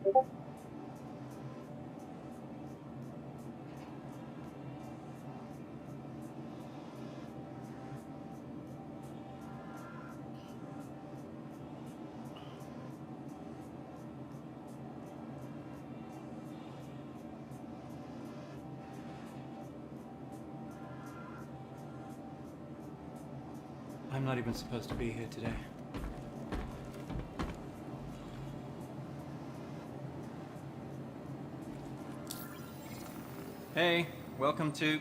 I'm not even supposed to be here today. Hey, welcome to...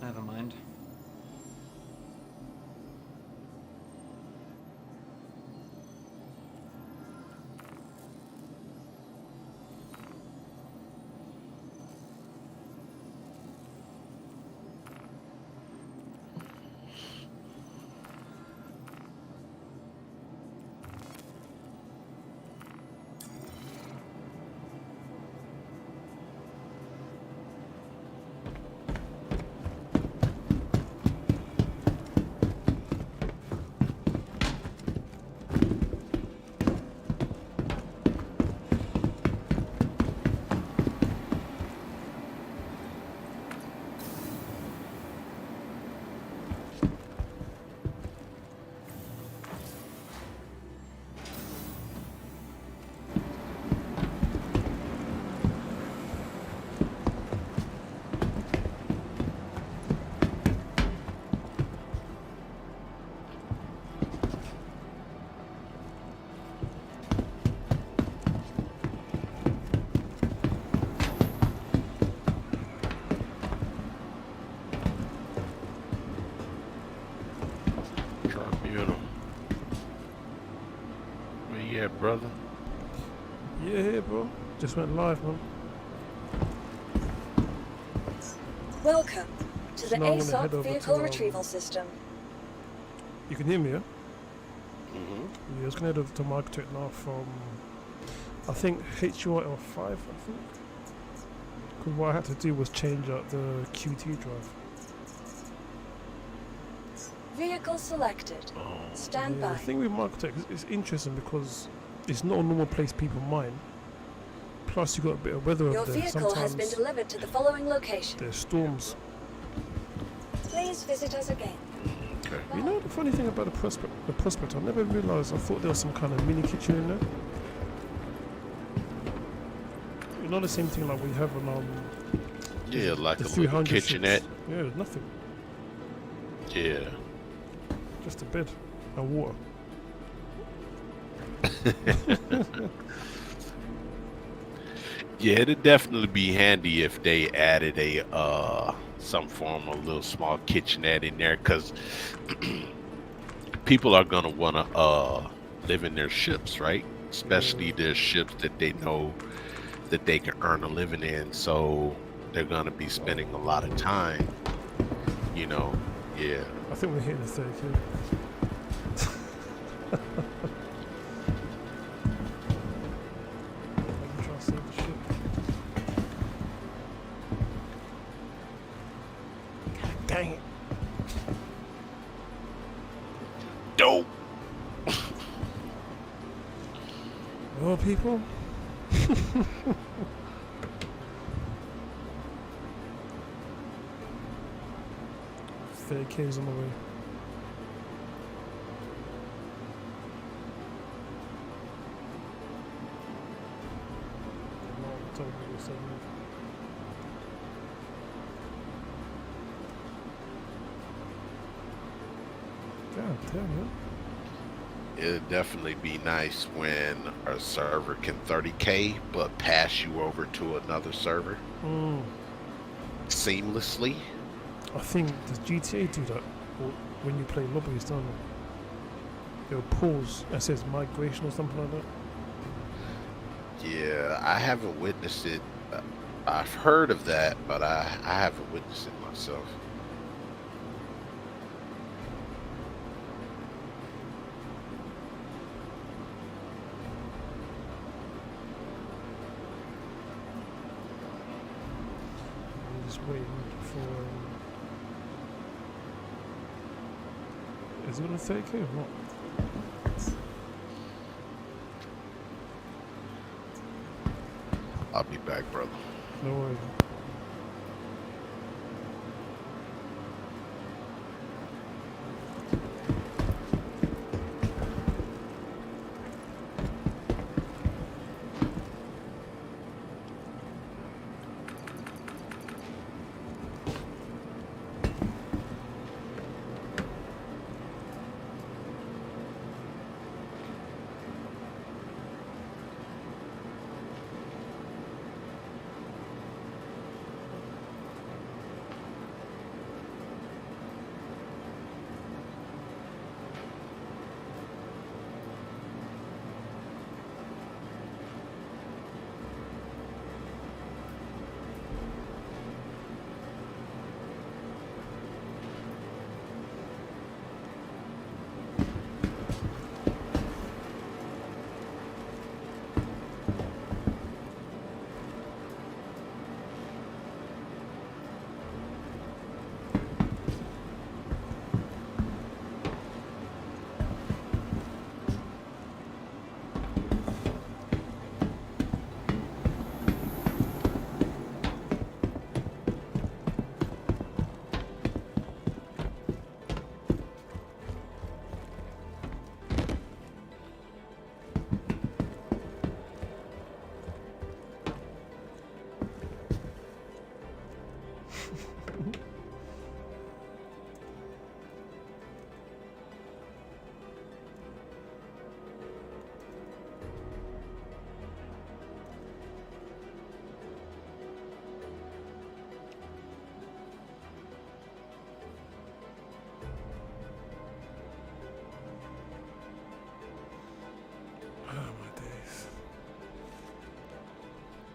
Never mind. Yeah, brother. Yeah, bro. Just went live, man. Welcome to the So now I'm gonna ASOC head over vehicle to, retrieval system. You can hear me, yeah? Mm-hmm. Yeah, I was gonna head over to Microtech now from, I think, HUIL 5, I think. Because what I had to do was change out the QT drive. Vehicle selected. Stand Yeah, by. the thing with Microtech is interesting because it's not a normal place people mine. Plus, you got a bit of weather Your up there. vehicle has been Sometimes delivered to the following location. there's storms. Please visit us again. Okay. You know the funny thing about the prospect, I never realised. I thought there was some kind of mini kitchen in there. You know the same thing like we have on Yeah, like the a little 300 kitchenette. ships. Yeah, there's nothing. Yeah. Just a bed and water. Yeah, it'd definitely be handy if they added a some form of little small kitchenette in there, because people are gonna want to live in their ships, right? Especially their ships that they know that they can earn a living in, so they're gonna be spending a lot of time, you know. Yeah. I think we're hitting the 30k. I'm trying to save the ship. God dang it. Dope. Well, people. 30k's on the way. God damn it. It'd definitely be nice when a server can 30k but pass you over to another server seamlessly. I think does GTA do that when you play lobbies, don't it? It'll pause. It says migration or something like that. Yeah, I haven't witnessed it. I've heard of that, but I haven't witnessed it myself. I'm just waiting for. Is it on 30k or not? I'll be back, brother. No worries.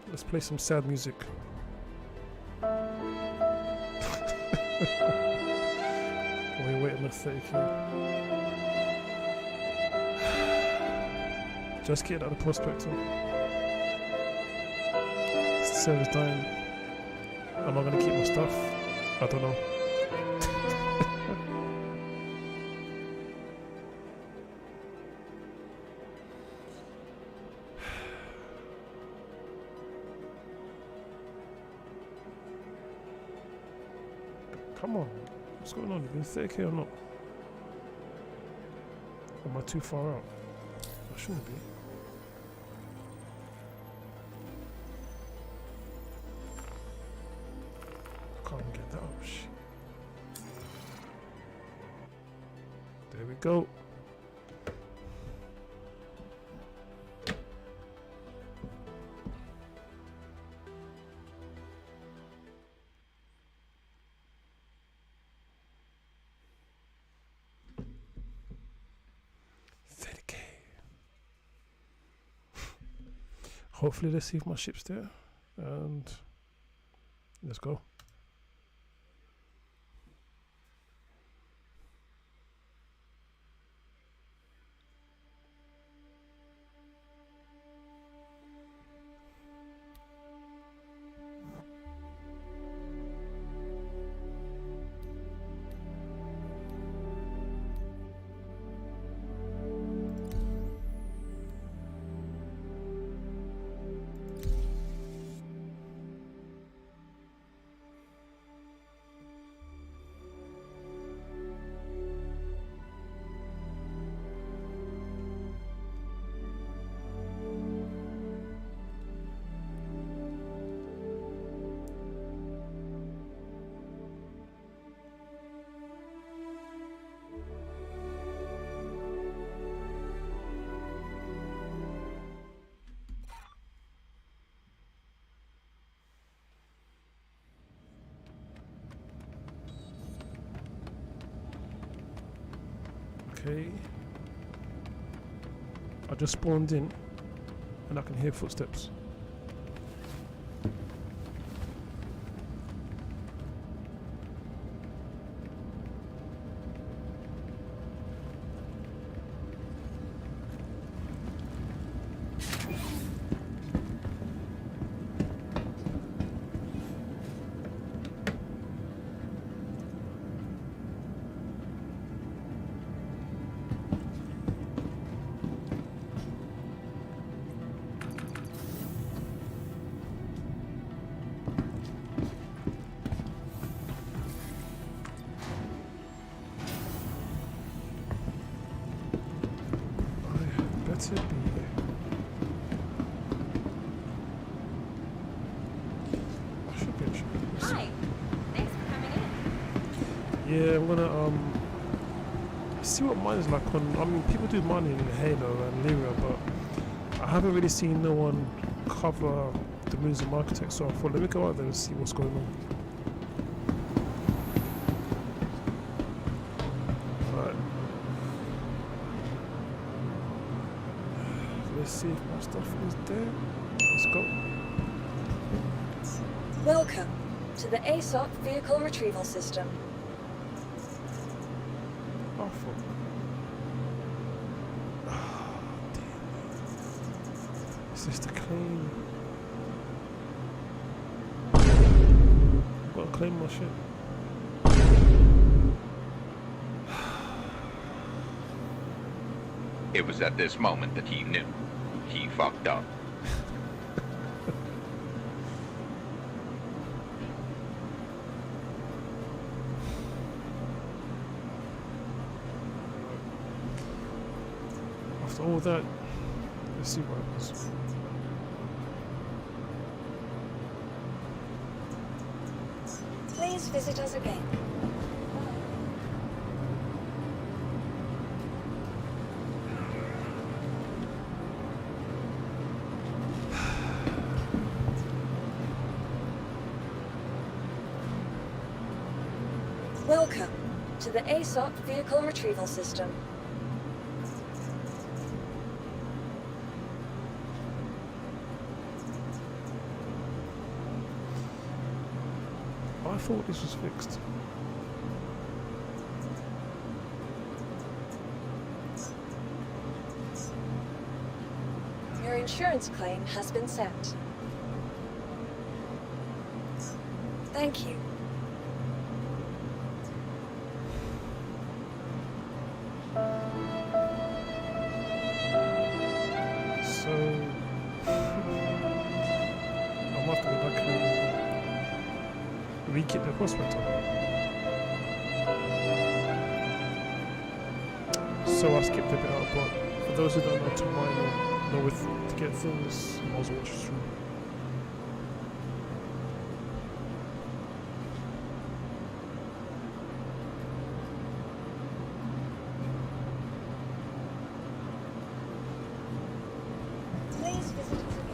Let's play some sad music. Wait on the 30k. Just get out of the prospector. Server's dying. Am I gonna keep my stuff? I don't know. Come on, what's going on? You been 30k or not? Am I too far out? I shouldn't be. I can't get that up. Shit. There we go. Hopefully let's see if my ship's there, and let's go. Okay. I just spawned in and I can hear footsteps. Yeah, I'm gonna see what mine is like on. I mean, people do mining in Halo and Lyria, but I haven't really seen no one cover the moons of Microtech. So I thought, let me go out there and see what's going on. Right. Let's see if my stuff is there. Let's go. Welcome to the ASOP Vehicle Retrieval System. Oh, fuck. Oh, damn. Is this the claim? I've got to claim my shit. It was at this moment that he knew. He fucked up. After all that, let's see what happens. Please visit us again. Welcome to the ASOP Vehicle Retrieval System. I thought this was fixed. Your insurance claim has been sent. Thank you. So I must go back and re-kit the prospector. So I skipped a bit out, but for those who don't know to mine or know with to get things, I was watching through. Please visit us again.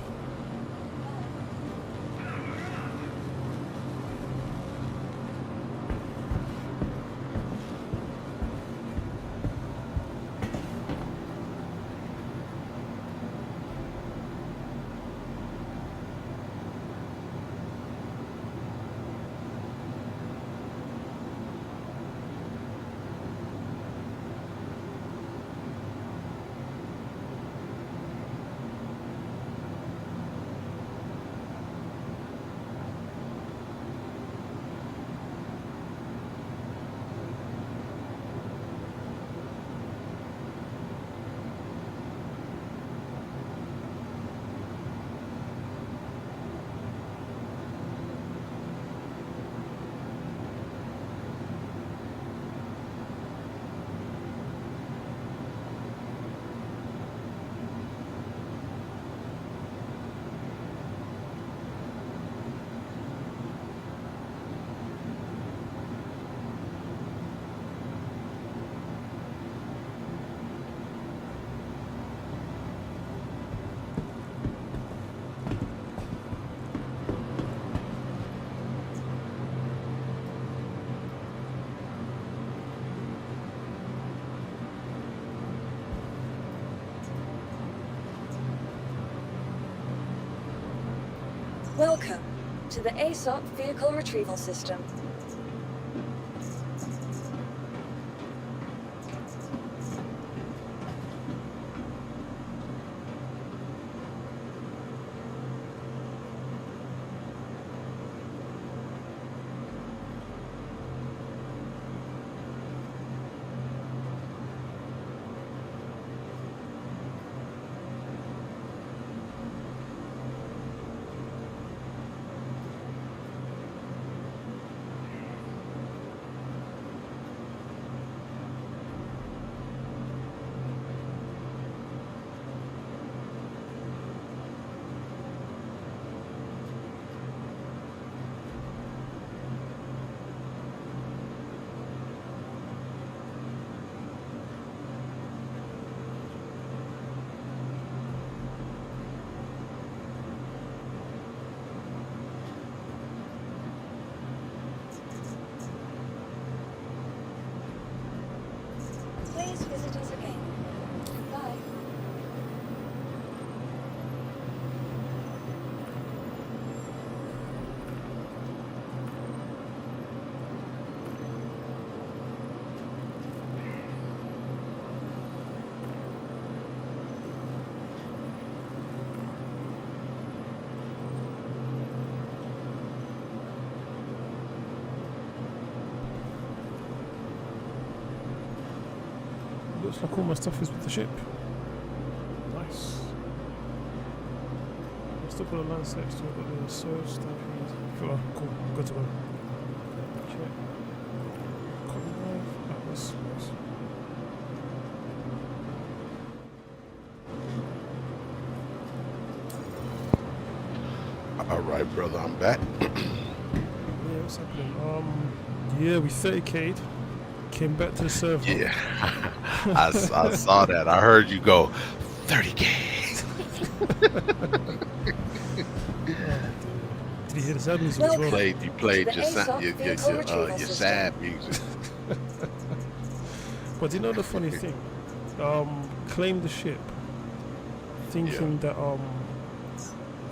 Welcome to the ASOP Vehicle Retrieval System. looks like all my stuff is with the ship. Nice. Let's still put a land next to it, but the surge stuff is. Oh, cool. Good to go. Check. Cotton knife. Nice. All right, brother, I'm back. Yeah, what's happening? Yeah, we 30k'd. Came back to the server. Yeah, I saw that. I heard you go 30K. Did you hear the sad music as well? You played The your ASOP vehicle retrieval your system. sad music. But you know the funny thing? Claimed the ship, thinking that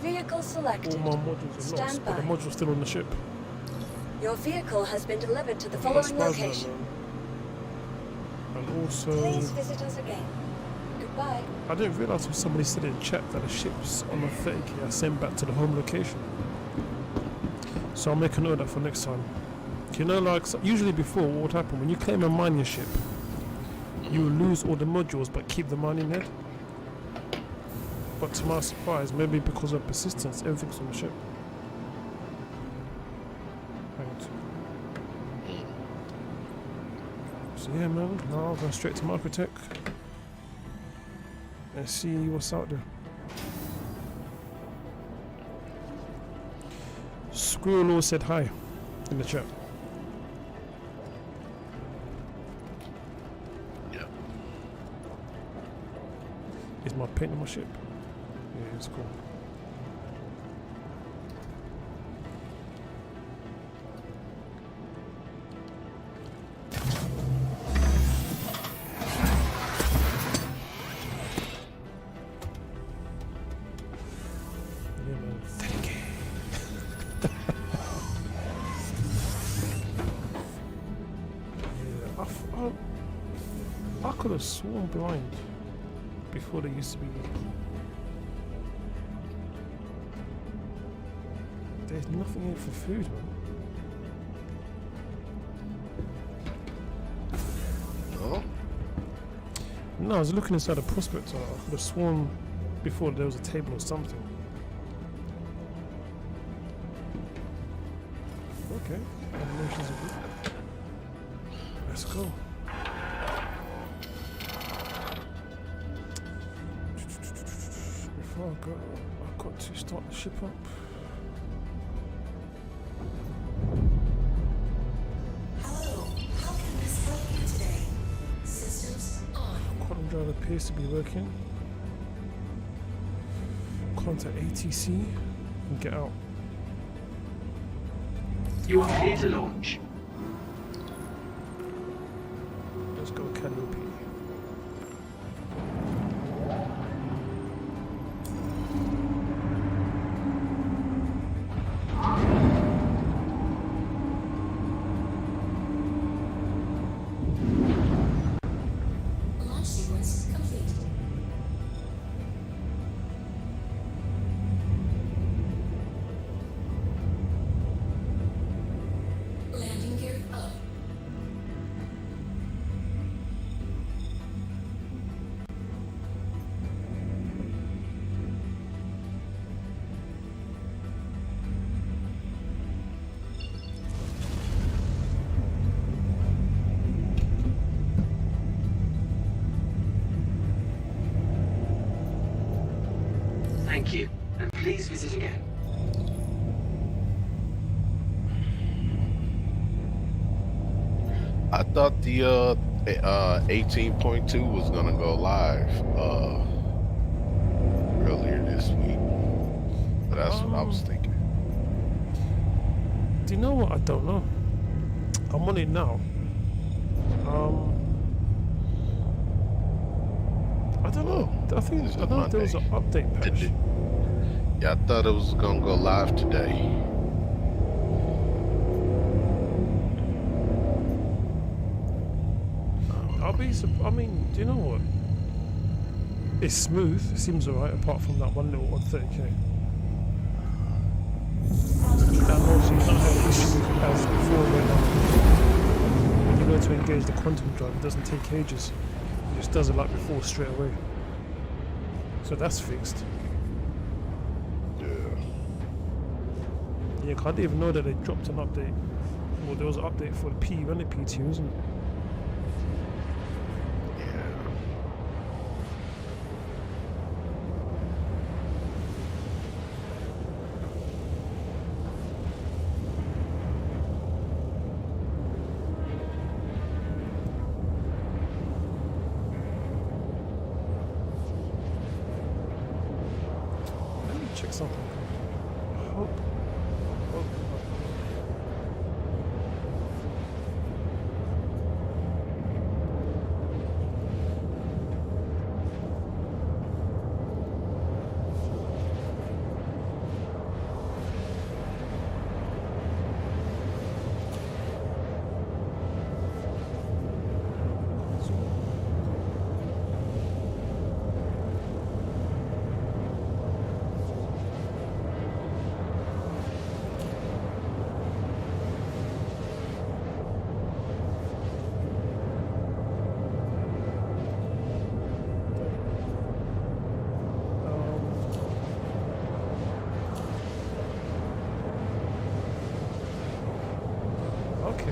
Vehicle all selected. my modules are lost, Stand but the by. module's still on the ship. Your vehicle has been delivered to the That's following Basler, location. man. And also, Please visit us again. Goodbye. I didn't realise when somebody said in chat that the ship's on a 30k. I sent back to the home location. So I'll make a note of that for next time. You know, like usually before, what would happen when you claim a mining ship? You will lose all the modules but keep the mining head. But to my surprise, maybe because of persistence, everything's on the ship. Hang on. So yeah, man. Now I'll go straight to Microtech and see what's out there. Squirrel said hi in the chat. Yeah. Is my paint on my ship? Yeah, it's cool. Yeah, man. 30k. Yeah, I could have sworn blind before there used to be. There's nothing in it for food, man. No. No, I was looking inside the prospector. I could have sworn before there was a table or something. Okay, animations are good. Let's go. Before I go, I've got to start the ship up. Hello, how can this help you today? Systems on. Quantum drive appears to be working. Contact ATC and get out. You are clear to launch. Let's go, Calliope. Launch sequence complete. Landing gear up. Thank you, and please visit again. I thought the 18.2 was gonna go live earlier this week, but that's what I was thinking. Do you know what? I don't know. I'm on it now. I don't know. I think This is I thought there was an update patch. Yeah, I thought it was gonna go live today. I mean, do you know what? It's smooth. It seems alright, apart from that one little odd 30k. And also, you don't have the issue as before when you go to engage the quantum drive, it doesn't take ages. just doesn't like before straight away. So that's fixed. Yeah. Yeah, 'cause I didn't even know that they dropped an update. Well, there was an update for the PTU and the PTU, isn't it? Yeah. Let me check something. I hope. Okay.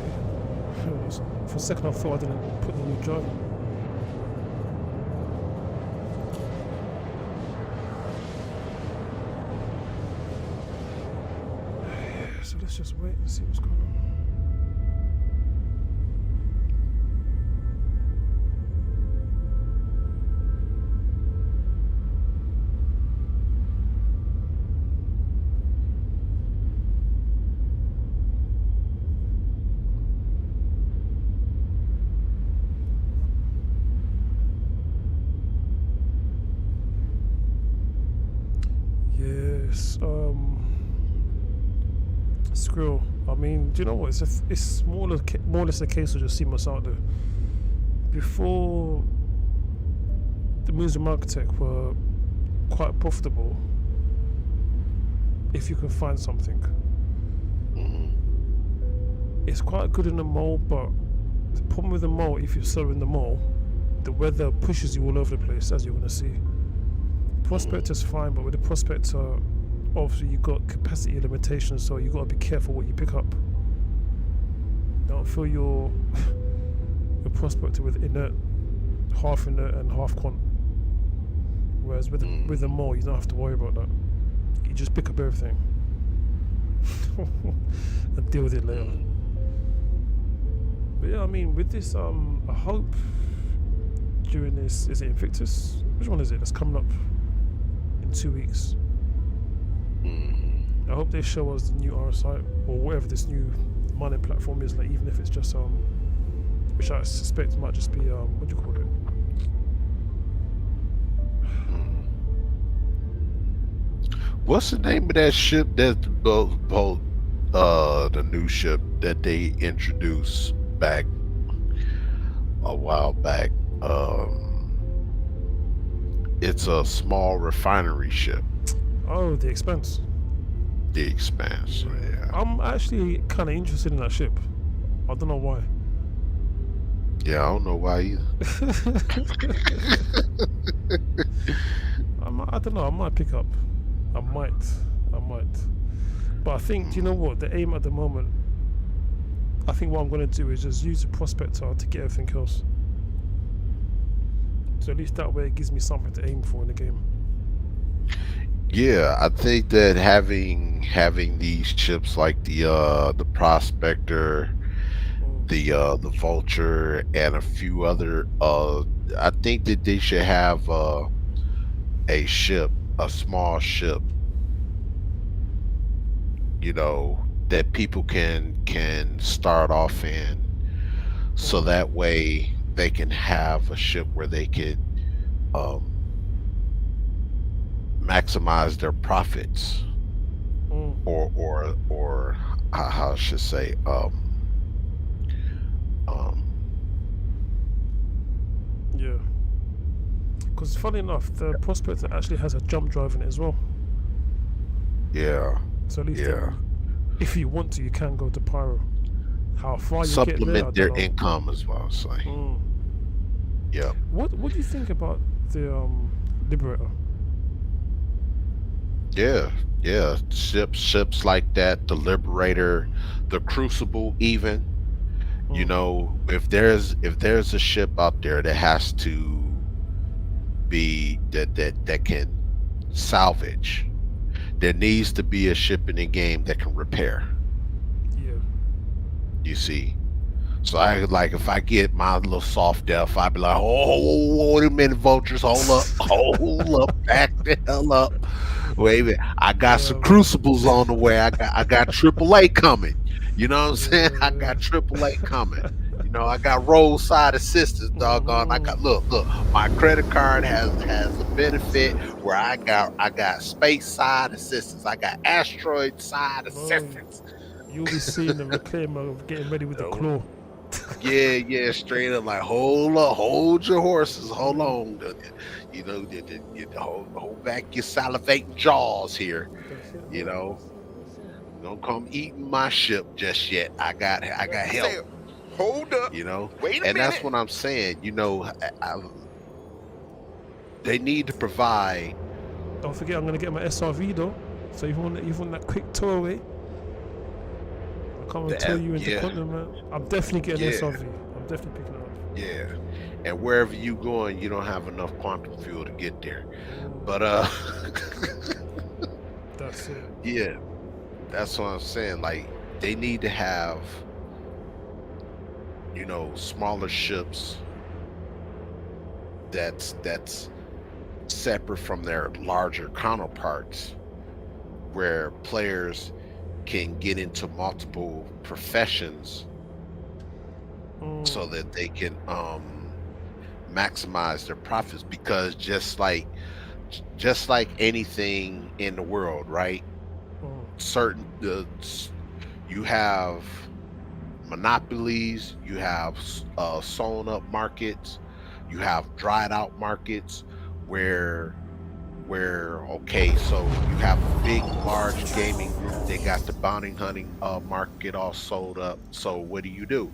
For a second I thought I didn't put the new driver. So let's just wait and see what's going on. Yes, Skrill. I mean, do you know what? It's more or less a case of just seeing what's out there. Before, the moves of Microtech were quite profitable if you can find something. It's quite good in the mall, but the problem with the mall, if you're solo in the mall, the weather pushes you all over the place, as you're going to see. Prospector's fine, but with the Prospector, obviously you got capacity limitations, so you got to be careful what you pick up. Don't fill your Prospector with half inert and half quant. Whereas with the mall, you don't have to worry about that. You just pick up everything and deal with it later. But yeah, I mean, with this, I hope during this, is it Invictus? Which one is it? That's coming up in 2 weeks. I hope they show us the new RSI or whatever this new mining platform is. Like, even if it's just which I suspect might just be what do you call it? What's the name of that ship that's the new ship that they introduced back a while back? It's a small refinery ship. Oh, the Expanse. The Expanse, yeah. I'm actually kind of interested in that ship. I don't know why. Yeah, I don't know why either. I don't know. I might pick up. I might. But I think, do you know what? The aim at the moment, I think what I'm going to do is just use the Prospector to get everything else. So at least that way it gives me something to aim for in the game. Yeah, I think that having these ships like the Prospector, the Vulture, and a few other, I think that they should have a small ship, you know, that people can start off in, so that way they can have a ship where they could maximize their profits, or how I should say, yeah. Because funny enough, the Prospector actually has a jump drive in it as well. yeah, So at least yeah. if you want to, you can go to Pyro. How far you get there, I Supplement don't their know. income as well. So Yeah. What do you think about the Liberator? Yeah, yeah. Ships like that, the Liberator, the Crucible, even. You Mm. know, if there's a ship out there that has to be that can salvage, there needs to be a ship in the game that can repair. Yeah. You see. So I like if I get my little soft death, I'd be like, oh, wait a minute, vultures, hold up, back the hell up. Wait a minute. I got Yeah, some man. crucibles on the way. I got AAA coming. You know what I'm saying? I Yeah, got AAA coming. You know, I got roadside assistance, yeah. doggone. I got look, my credit card has a benefit where I got space side assistance. I got asteroid side Bro, assistance. you'll be seeing the reclaimer of getting ready with the claw. Yeah, yeah, straight up like hold up, hold your horses, hold Yeah, on. You know, hold back your salivating jaws here. that's it, You man. know, That's it. That's it. don't come eating my ship just yet. I got help. Say, hold up. You know, Wait a and that's minute. what I'm saying. You know, they need to provide. Don't forget, I'm gonna get my SRV though. So if you want that quick tour away, I'll come and tow you into Yeah, Quantum, man. I'm definitely getting yeah, SRV. I'm definitely picking it up. yeah. And wherever you going, you don't have enough quantum fuel to get there. But That's it. yeah, that's what I'm saying. Like they need to have, smaller ships that's separate from their larger counterparts where players can get into multiple professions so that they can maximize their profits because just like anything in the world, right? Certain you have monopolies, you have sewn up markets, you have dried out markets where okay, so you have a big large gaming group, they got the bounty hunting market all sold up. So what do?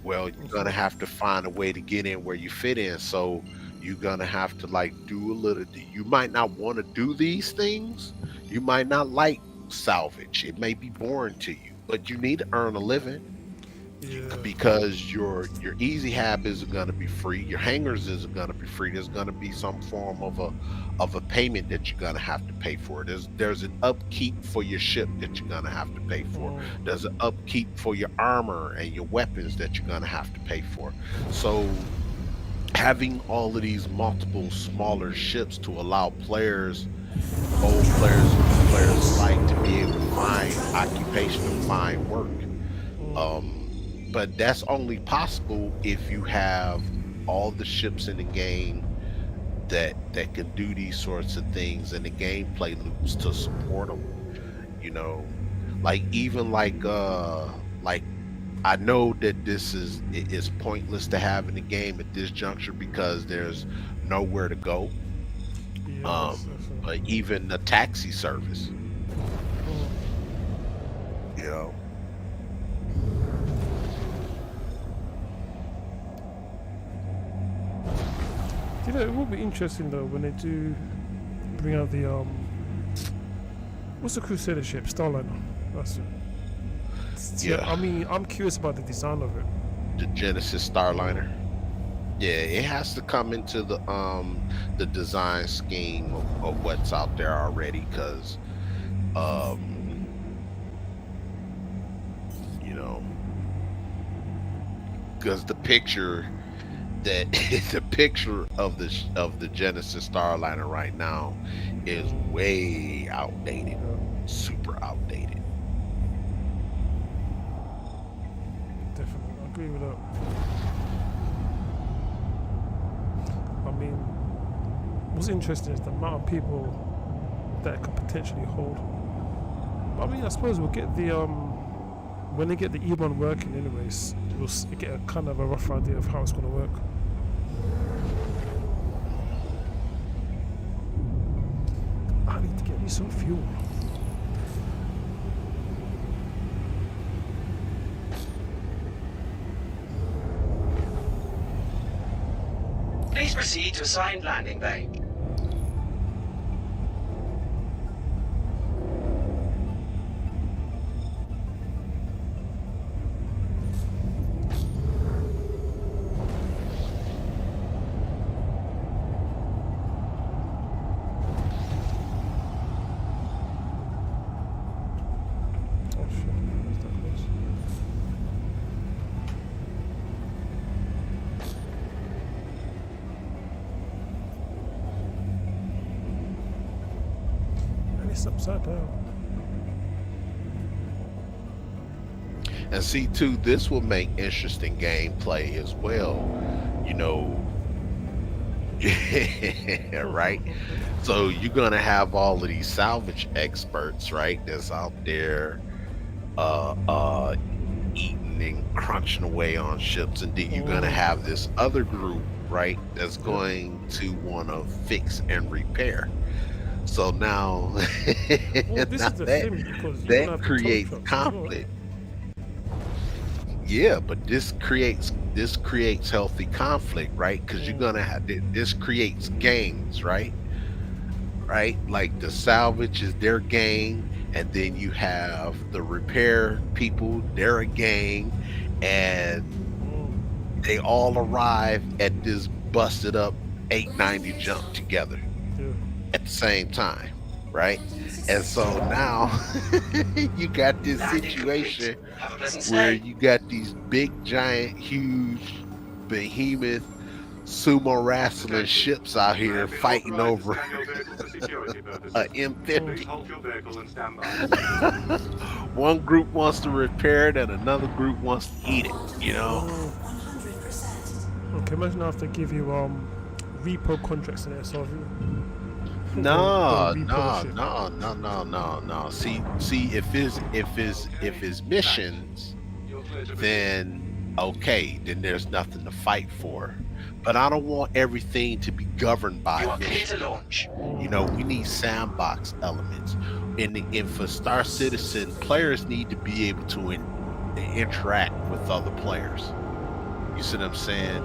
Well, you're gonna have to find a way to get in where you fit in. So you're gonna have to like do a little. You might not want to do these things. You might not like salvage. It may be boring to you, but you need to earn a living Yeah. because your easy hab isn't gonna be free. Your hangars isn't gonna be free. There's gonna be some form of a payment that you're gonna have to pay for. There's an upkeep for your ship that you're gonna have to pay for. There's an upkeep for your armor and your weapons that you're gonna have to pay for. So having all of these multiple smaller ships to allow players, old players, new players alike, to be able to find occupation and find work. But that's only possible if you have all the ships in the game that can do these sorts of things and the gameplay loops to support them. You know, like even like I know that this is pointless to have in the game at this juncture because there's nowhere to go. Yeah. But even the taxi service, you know. You know, it will be interesting though when they do bring out the what's the Crusader ship? Starliner. That's it. Yeah. I mean, I'm curious about the design of it. The Genesis Starliner. Yeah, it has to come into the design scheme of what's out there already, because you know, because the picture that the picture of the Genesis Starliner right now is way outdated, super outdated. Definitely, I agree with that. I mean, what's interesting is the amount of people that it could potentially hold. I mean, I suppose we'll get the when they get the E1 working, anyways, we'll get a kind of a rough idea of how it's going to work. I need to get me some fuel. proceed to assigned landing bay. Oh shit, where's that close? And it's upside down. And see, too, this will make interesting gameplay as well. You know, right? So you're gonna have all of these salvage experts, right? That's out there, eating and crunching away on ships, and then you're gonna have this other group, right? That's going to want to fix and repair. So now, Well, this now is the thing because you that have the creates tow trucks as well, conflict. Yeah, but this creates healthy conflict, right? Because you're gonna have this creates gangs, right? Right, like the salvage is their gang, and then you have the repair people, they're a gang, and they all arrive at this busted up 890 jump together Yeah. at the same time, right? And so now you got this situation Have a pleasant where stay. you got these big, giant, huge, behemoth sumo wrestling ships out here fighting over a M50. Halt your vehicle and stand by. One group wants to repair it and another group wants to eat it, you know? 100%. Okay, imagine I have to give you repo contracts in SRV. No, Don't repo no, shit. no. See, if it's missions, then okay, then there's nothing to fight for. But I don't want everything to be governed by You are clear missions. to launch. You know, we need sandbox elements. And for Star Citizen, players need to be able to interact with other players. You see what I'm saying?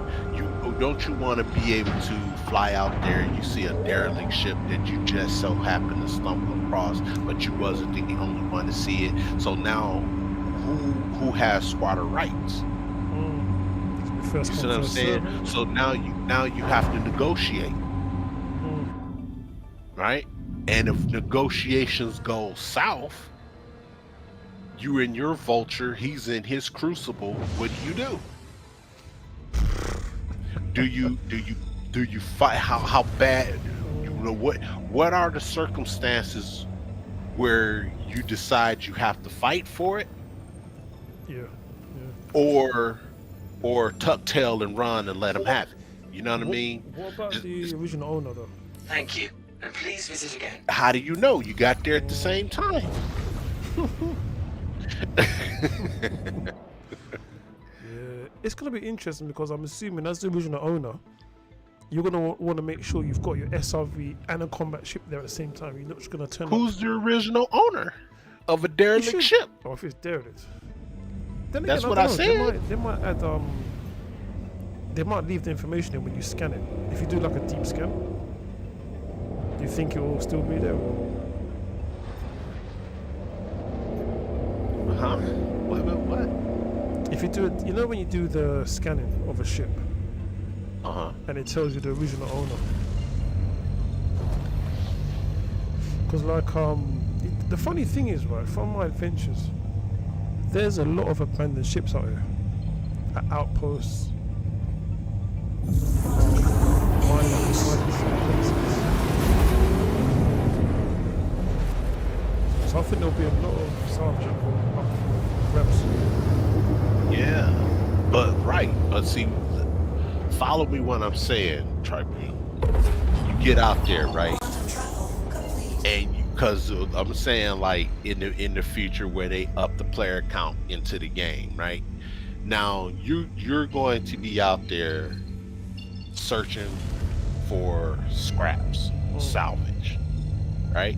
Don't you want to be able to fly out there and you see a derelict ship that you just so happen to stumble across, but you wasn't the only one to see it. So now, who has squatter rights? You see what I'm saying? So now you have to negotiate, right? And if negotiations go south, you in your vulture, he's in his crucible. What do? Do you fight? How bad? You know what are the circumstances where you decide you have to fight for it, Yeah. or tuck tail and run and let him have it? You know what I mean? What about the original owner though? Thank you, and please visit again. How do you know? You got there at the same time. Yeah, it's gonna be interesting because I'm assuming as the original owner, you're gonna want to make sure you've got your SRV and a combat ship there at the same time. You're not just gonna turn Who's up. the original owner of a derelict ship? Oh, if it's derelict. Then That's again, what don't I know. said. They might add They might leave the information in when you scan it. If you do like a deep scan, do you think it will still be there? Huh? What? If you do it, you know when you do the scanning of a ship Uh-huh. and it tells you the original owner. Because like the funny thing is, right, from my adventures, there's a lot of abandoned ships out here, at outposts, mining places. So I think there'll be a lot of salvage up for grabs. Yeah, but see, follow me when I'm saying, Tribune. You get out there, right? And because I'm saying, like in the future where they up the player count into the game, right? Now you're going to be out there searching for scraps, salvage, right?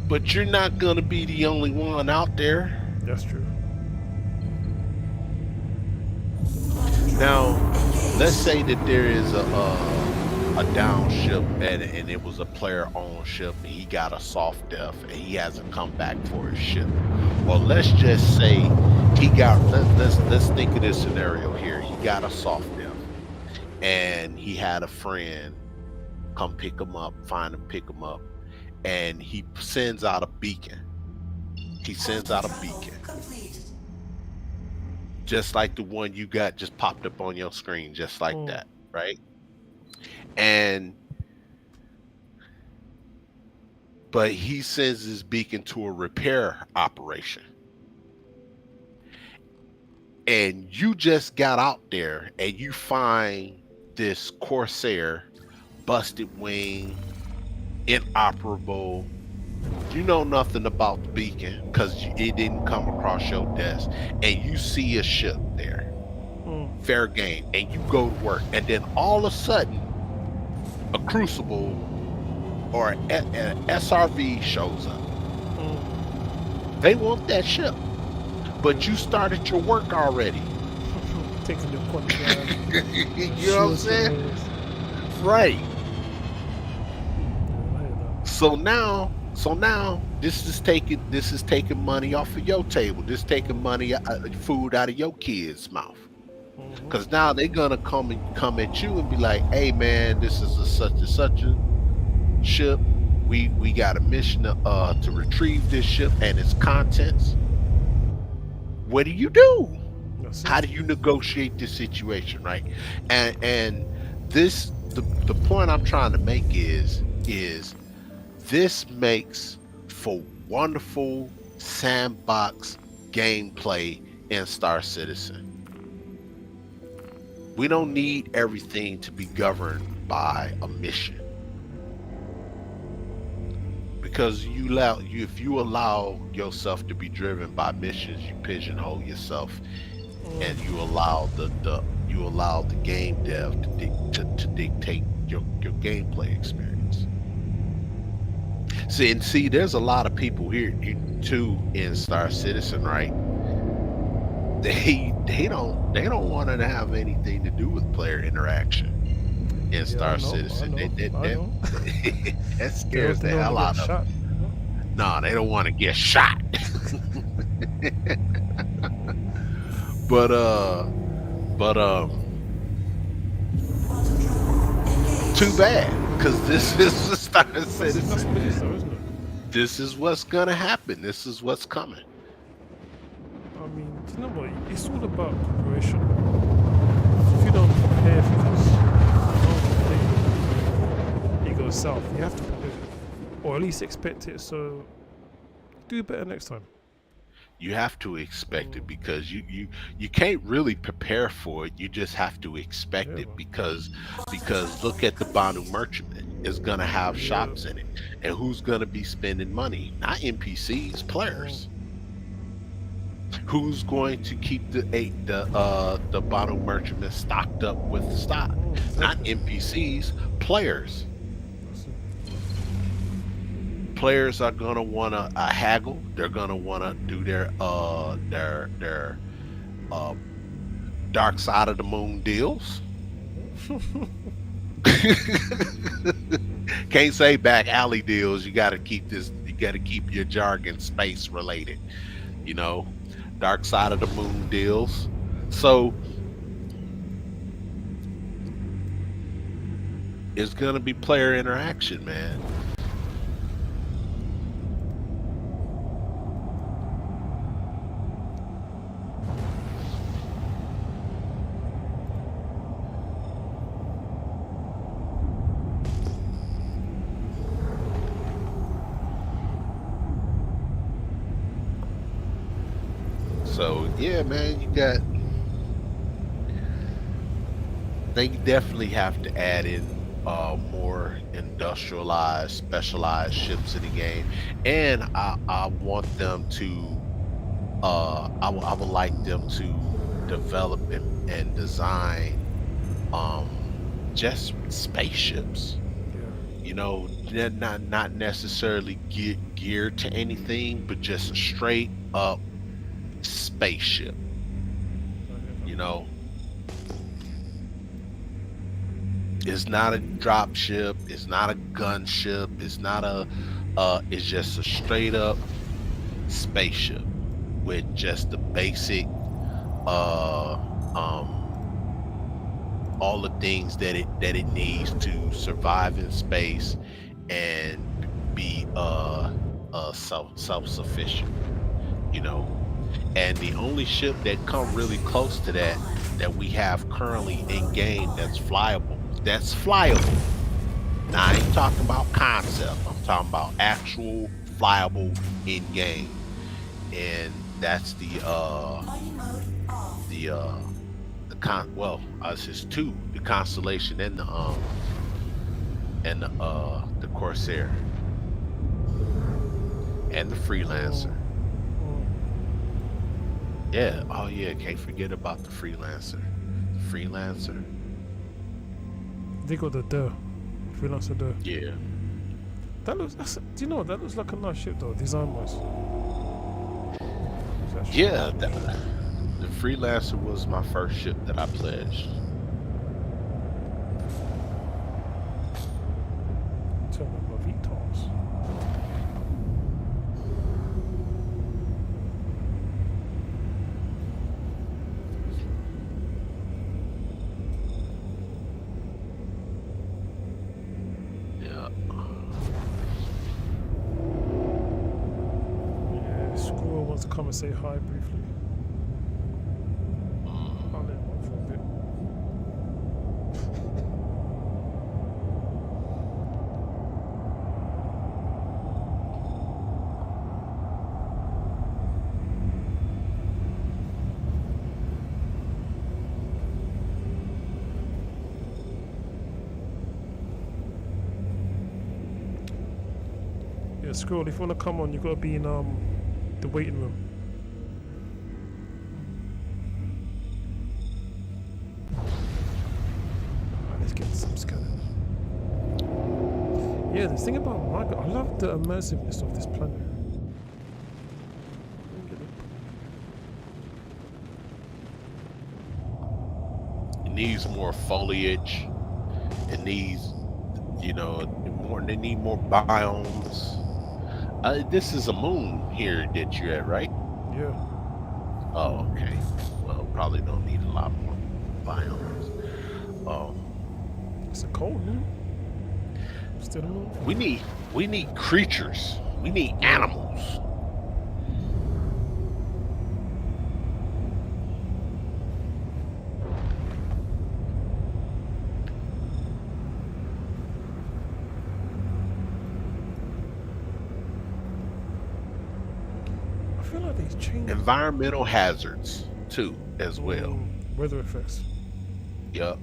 But you're not gonna be the only one out there. That's true. Now let's say that there is a down ship and it was a player on ship and he got a soft death and he hasn't come back for his ship. Or let's just say he got let's think of this scenario here. He got a soft death and he had a friend come pick him up, find him, pick him up, and he sends out a beacon. He sends out a beacon. Complete. Just like the one you got just popped up on your screen, just like Mm. that, right? But he sends his beacon to a repair operation. And you just got out there and you find this Corsair, busted wing, inoperable. You know nothing about the beacon because it didn't come across your desk, and you see a ship there. Mm. Fair game. And you go to work, and then all of a sudden a Crucible or an SRV shows up. Mm. They want that ship, but you started your work already. Taking the contract. You know what I'm saying? Right. So now this is taking money off of your table. This taking money, food out of your kids' mouth. Because now they're gonna come at you and be like, "Hey man, this is a such and such a ship. We got a mission to retrieve this ship and its contents. What do you do? How do you negotiate this situation, right?" And this the point I'm trying to make is this makes for wonderful sandbox gameplay in Star Citizen. We don't need everything to be governed by a mission. Because if you allow yourself to be driven by missions, you pigeonhole yourself, and you allow the game dev to dictate your gameplay experience. See, there's a lot of people here too in Star Citizen, right? They don't want to have anything to do with player interaction in Star Citizen. That scares the hell out of them. No, they don't want to get shot. but too bad, because this is the Star Citizen. This is what's gonna happen. This is what's coming. I mean, do you know what? It's all about preparation. If you don't prepare for this, it goes south. You have to prepare, or at least expect it. So do better next time. You have to expect it, because you can't really prepare for it. You just have to expect it, because look at the Banu Merchantman. It's gonna have shops in it, and who's gonna be spending money? Not NPCs, players. Who's going to keep the Banu Merchantman stocked up with stock? Not NPCs, players. Players are gonna wanna haggle. They're gonna wanna do their dark side of the moon deals. Can't say back alley deals. You gotta keep your jargon space related. You know, dark side of the moon deals. So it's gonna be player interaction, man. So yeah, man, they definitely have to add in more industrialized, specialized ships in the game, and I want them to I would like them to develop and design just spaceships. You know, they're not necessarily geared to anything, but just a straight up spaceship. You know, It's not a drop ship. It's not a gun ship. It's not a. It's just a straight up spaceship with just the basic. Uh, all the things that it needs to survive in space and be self-sufficient, you know. And the only ship that come really close to that we have currently in game that's flyable. Now I ain't talking about concept. I'm talking about actual flyable in game. And that's the it's just two, the Constellation and the Corsair and the Freelancer. Yeah, oh yeah, can't forget about the Freelancer. They got the Freelancer there. Yeah. Do you know what? That looks like a nice ship though, design wise. Yeah, the Freelancer was my first ship that I pledged. Turn on my VTOLs. Yeah. Yeah, Squirrel wants to come and say hi briefly. I'll let him on for a bit. Yeah, Squirrel, if you want to come on, you got to be in the waiting room. Let's get some scanning. Yeah, the thing about Micro, I love the immersiveness of this planet. It needs more foliage. It needs, they need more biomes. This is a moon here that you're at, right? Yeah. Oh, okay. Well, probably don't need a lot more biomes. It's a cold moon. Still a moon. We need creatures. We need animals. I feel like these changes. Environmental hazards too, as well. Weather effects. Yup.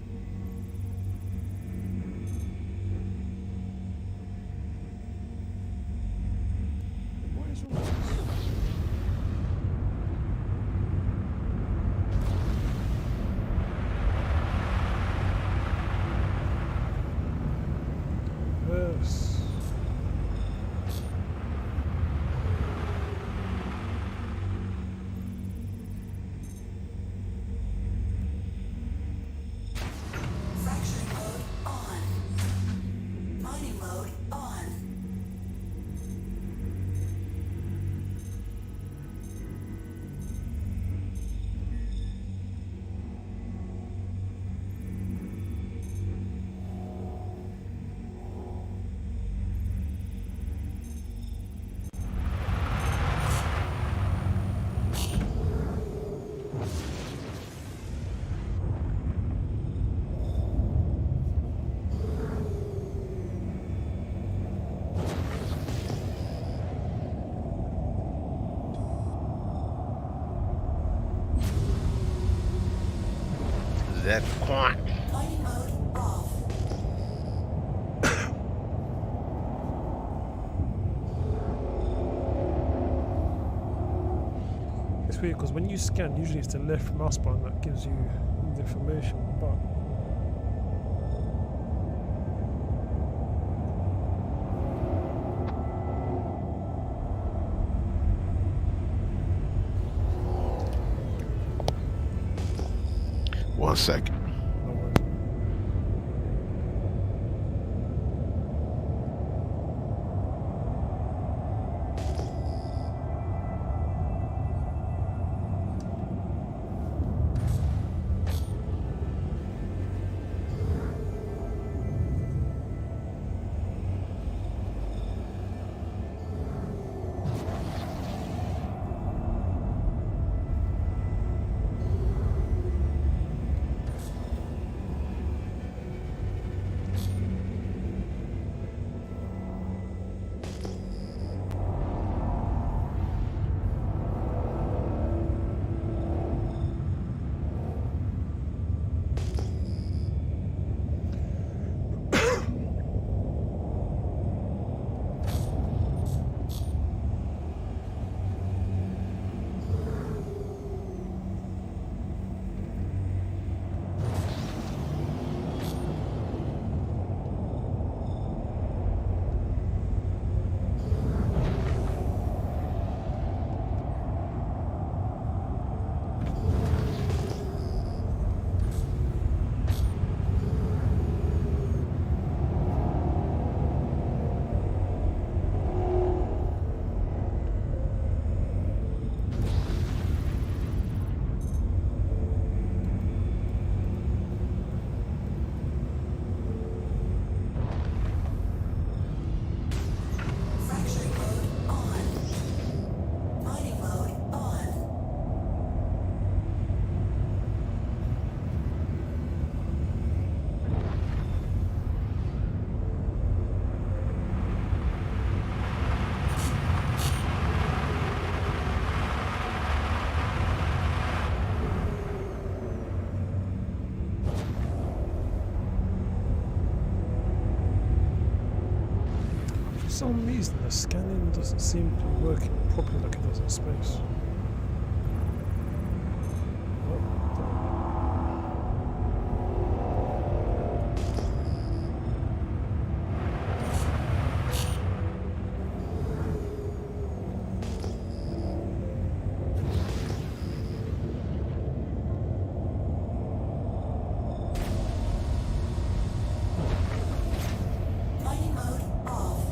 What is all this? Yes. Fracturing mode on. Mining mode on. That quant. Mining mode off. It's weird because when you scan, usually it's the left mouse button that gives you the information, but One second. no worries. some reason the scanning doesn't seem to be working properly like it does in space. Mining mode off.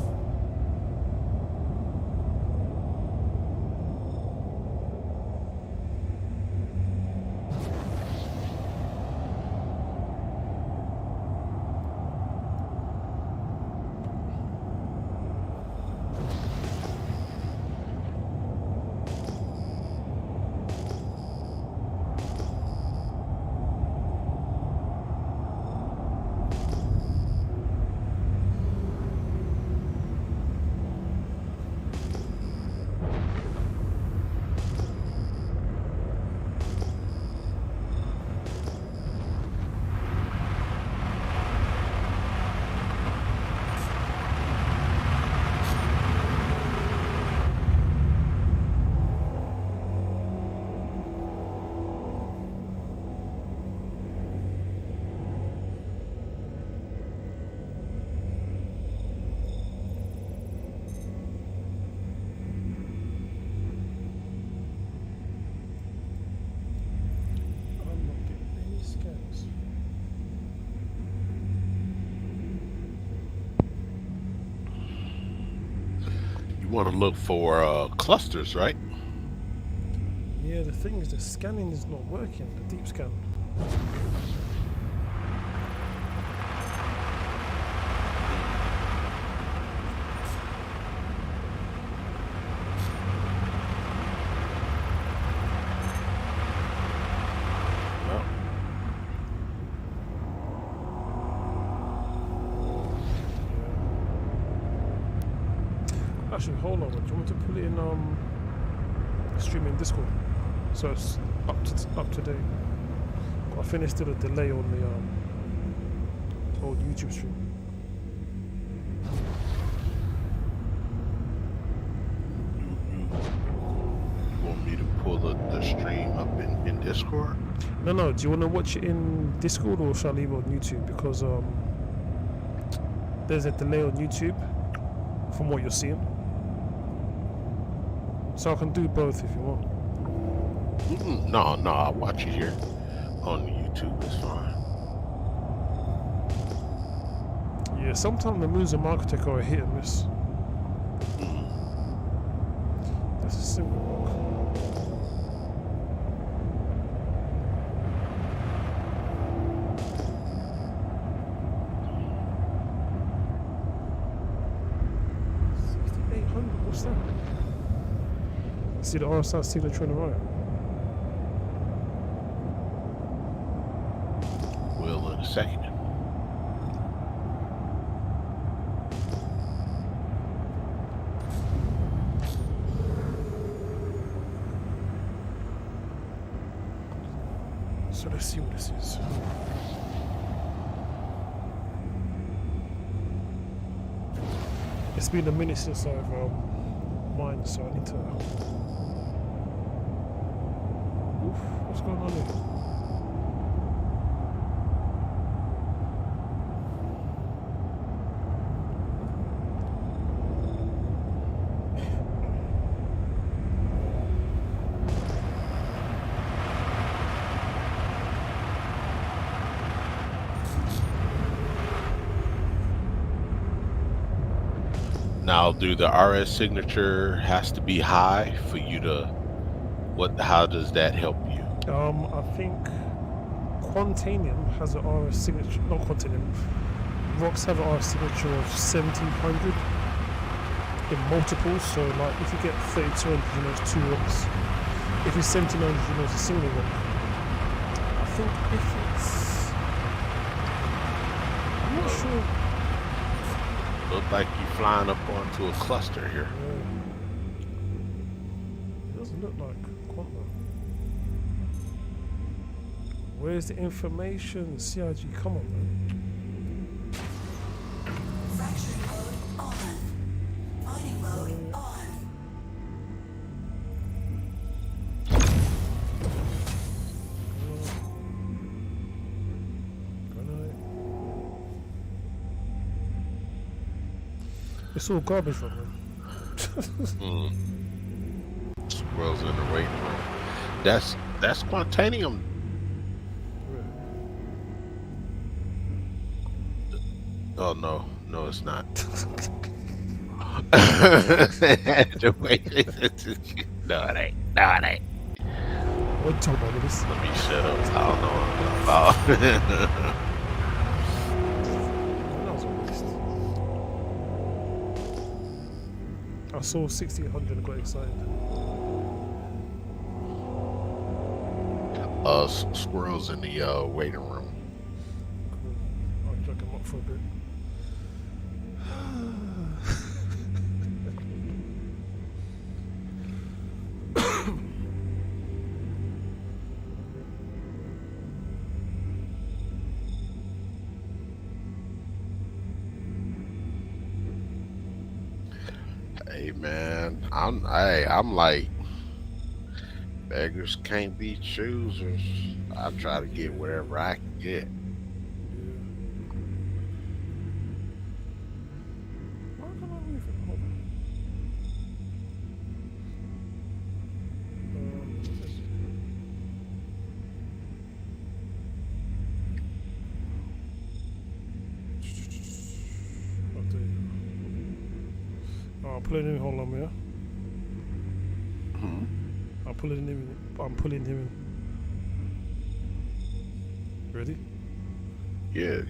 I'm not getting any scans. You want to look for clusters, right? Yeah, the thing is the scanning is not working, the deep scan. No. Actually, hold on. Do you want to put it in streaming Discord so it's up to date? I think there's still a delay on the old YouTube stream. You want me to pull the stream up in Discord? No. Do you want to watch it in Discord or shall I leave it on YouTube? Because there's a delay on YouTube from what you're seeing. So I can do both if you want. No, I'll watch it here on YouTube. It's fine. Yeah, sometimes the moves of Microtech are a hit and miss. That's a simple one. What's that? See the RSI signature on the right. Will in a second. So let's see what this is. It's been a minute since I've mined, so I need to. Oof, what's going on here? Now, do the RS signature has to be high for you to? How does that help you? I think Quantanium has an RS signature. Not Quantanium. Rocks have an RS signature of 1700 in multiples. So, like, if you get 3200, you know it's 2 rocks. If it's 1700, you know it's a single rock. I think if it's, I'm not sure. Look like you flying up onto a cluster here. It doesn't look like Quanta. Where's the information? CIG, come on, man. Fracturing mode on. It's all garbage from them. Squirrels in the waiting room. That's spontaneum. Oh no, it's not. The way- no, it ain't. What are you talking about, Lewis? Let me shut up. I don't know what I'm about. That was a waste. I saw 1600 and got excited. Squirrels in the waiting room. Cool. I'll drag him up for a bit. Hey man, I'm like beggars can't be choosers. I try to get whatever I can get. Why can't I move it? Hold on. I'll tell you. I'll pull it in. Hold on, yeah. I'm pulling him in. I'm pulling him in. Ready? Yeah.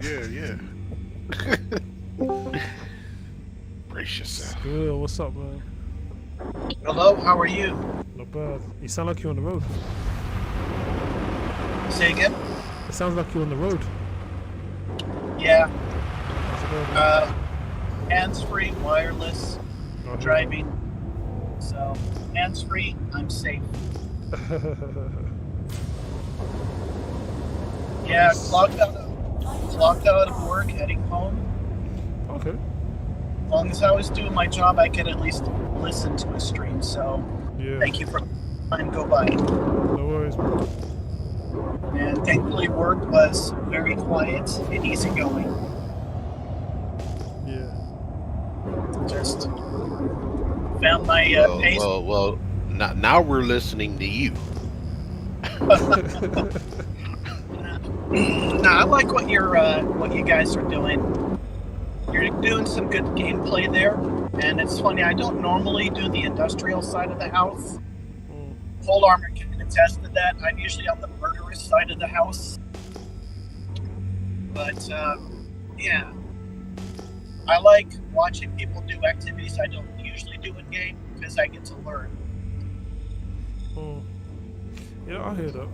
Brace yourself. Will, what's up, man? Hello, how are you? Not bad. You sound like you're on the road. Say again? It sounds like you're on the road. Yeah, How's it going? hands-free, wireless, Oh, here driving. So, hands-free, I'm safe. we go. Yeah, clocked out of work, heading home. Okay. As long as I was doing my job, I could at least listen to a stream. So, Yeah. thank you for letting go by. No worries, man. And thankfully, work was very quiet and easygoing. Yeah. Just found my pace. Well. Now we're listening to you. No, I like what you guys are doing. You're doing some good gameplay there, and it's funny. I don't normally do the industrial side of the house. Pole Armor can attest to that. I'm usually on the murderous side of the house. But yeah, I like watching people do activities I don't usually do in game because I get to learn. Yeah, I hear that.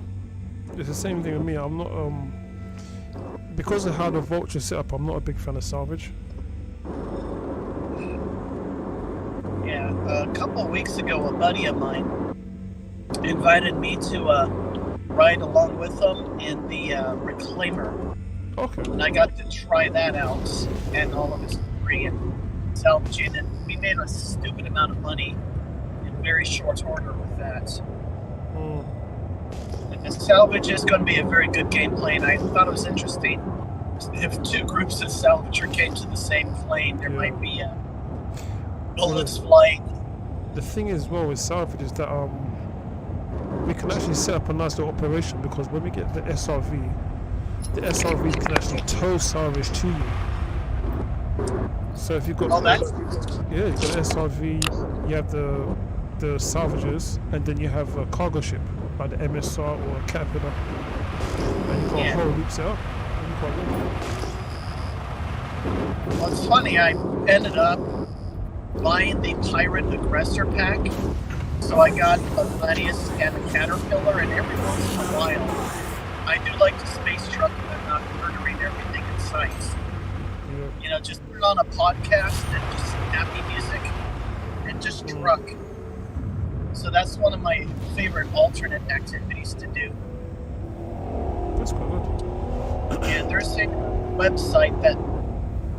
It's the same thing with me. I'm not because of how the vulture set up. I'm not a big fan of salvage. Yeah, a couple of weeks ago, a buddy of mine invited me to ride along with him in the Reclaimer. Okay. And I got to try that out and all of his debris and salvaging, and we made a stupid amount of money in very short order with that. And salvage is going to be a very good gameplay, and I thought it was interesting. If two groups of salvager came to the same plane, there might be bullets flying. The thing is, well, with salvage is that we can actually set up a nice little operation because when we get the SRV can actually tow salvage to you. So if you've got Oh, that's yeah, you've got the SRV, you have the salvagers, and then you have a cargo ship like the MSR or a Caterpillar, and you've got a whole loop set up. And you're quite ready. Well, it's funny. I ended up buying the Pirate Aggressor pack, so I got a Gladius and a Caterpillar, and every once in a while, I do like to space truck and I'm not murdering everything in sight. Yeah. You know, just put on a podcast and just some happy music and just truck. So that's one of my favorite alternate activities to do. That's quite good. And there's a website that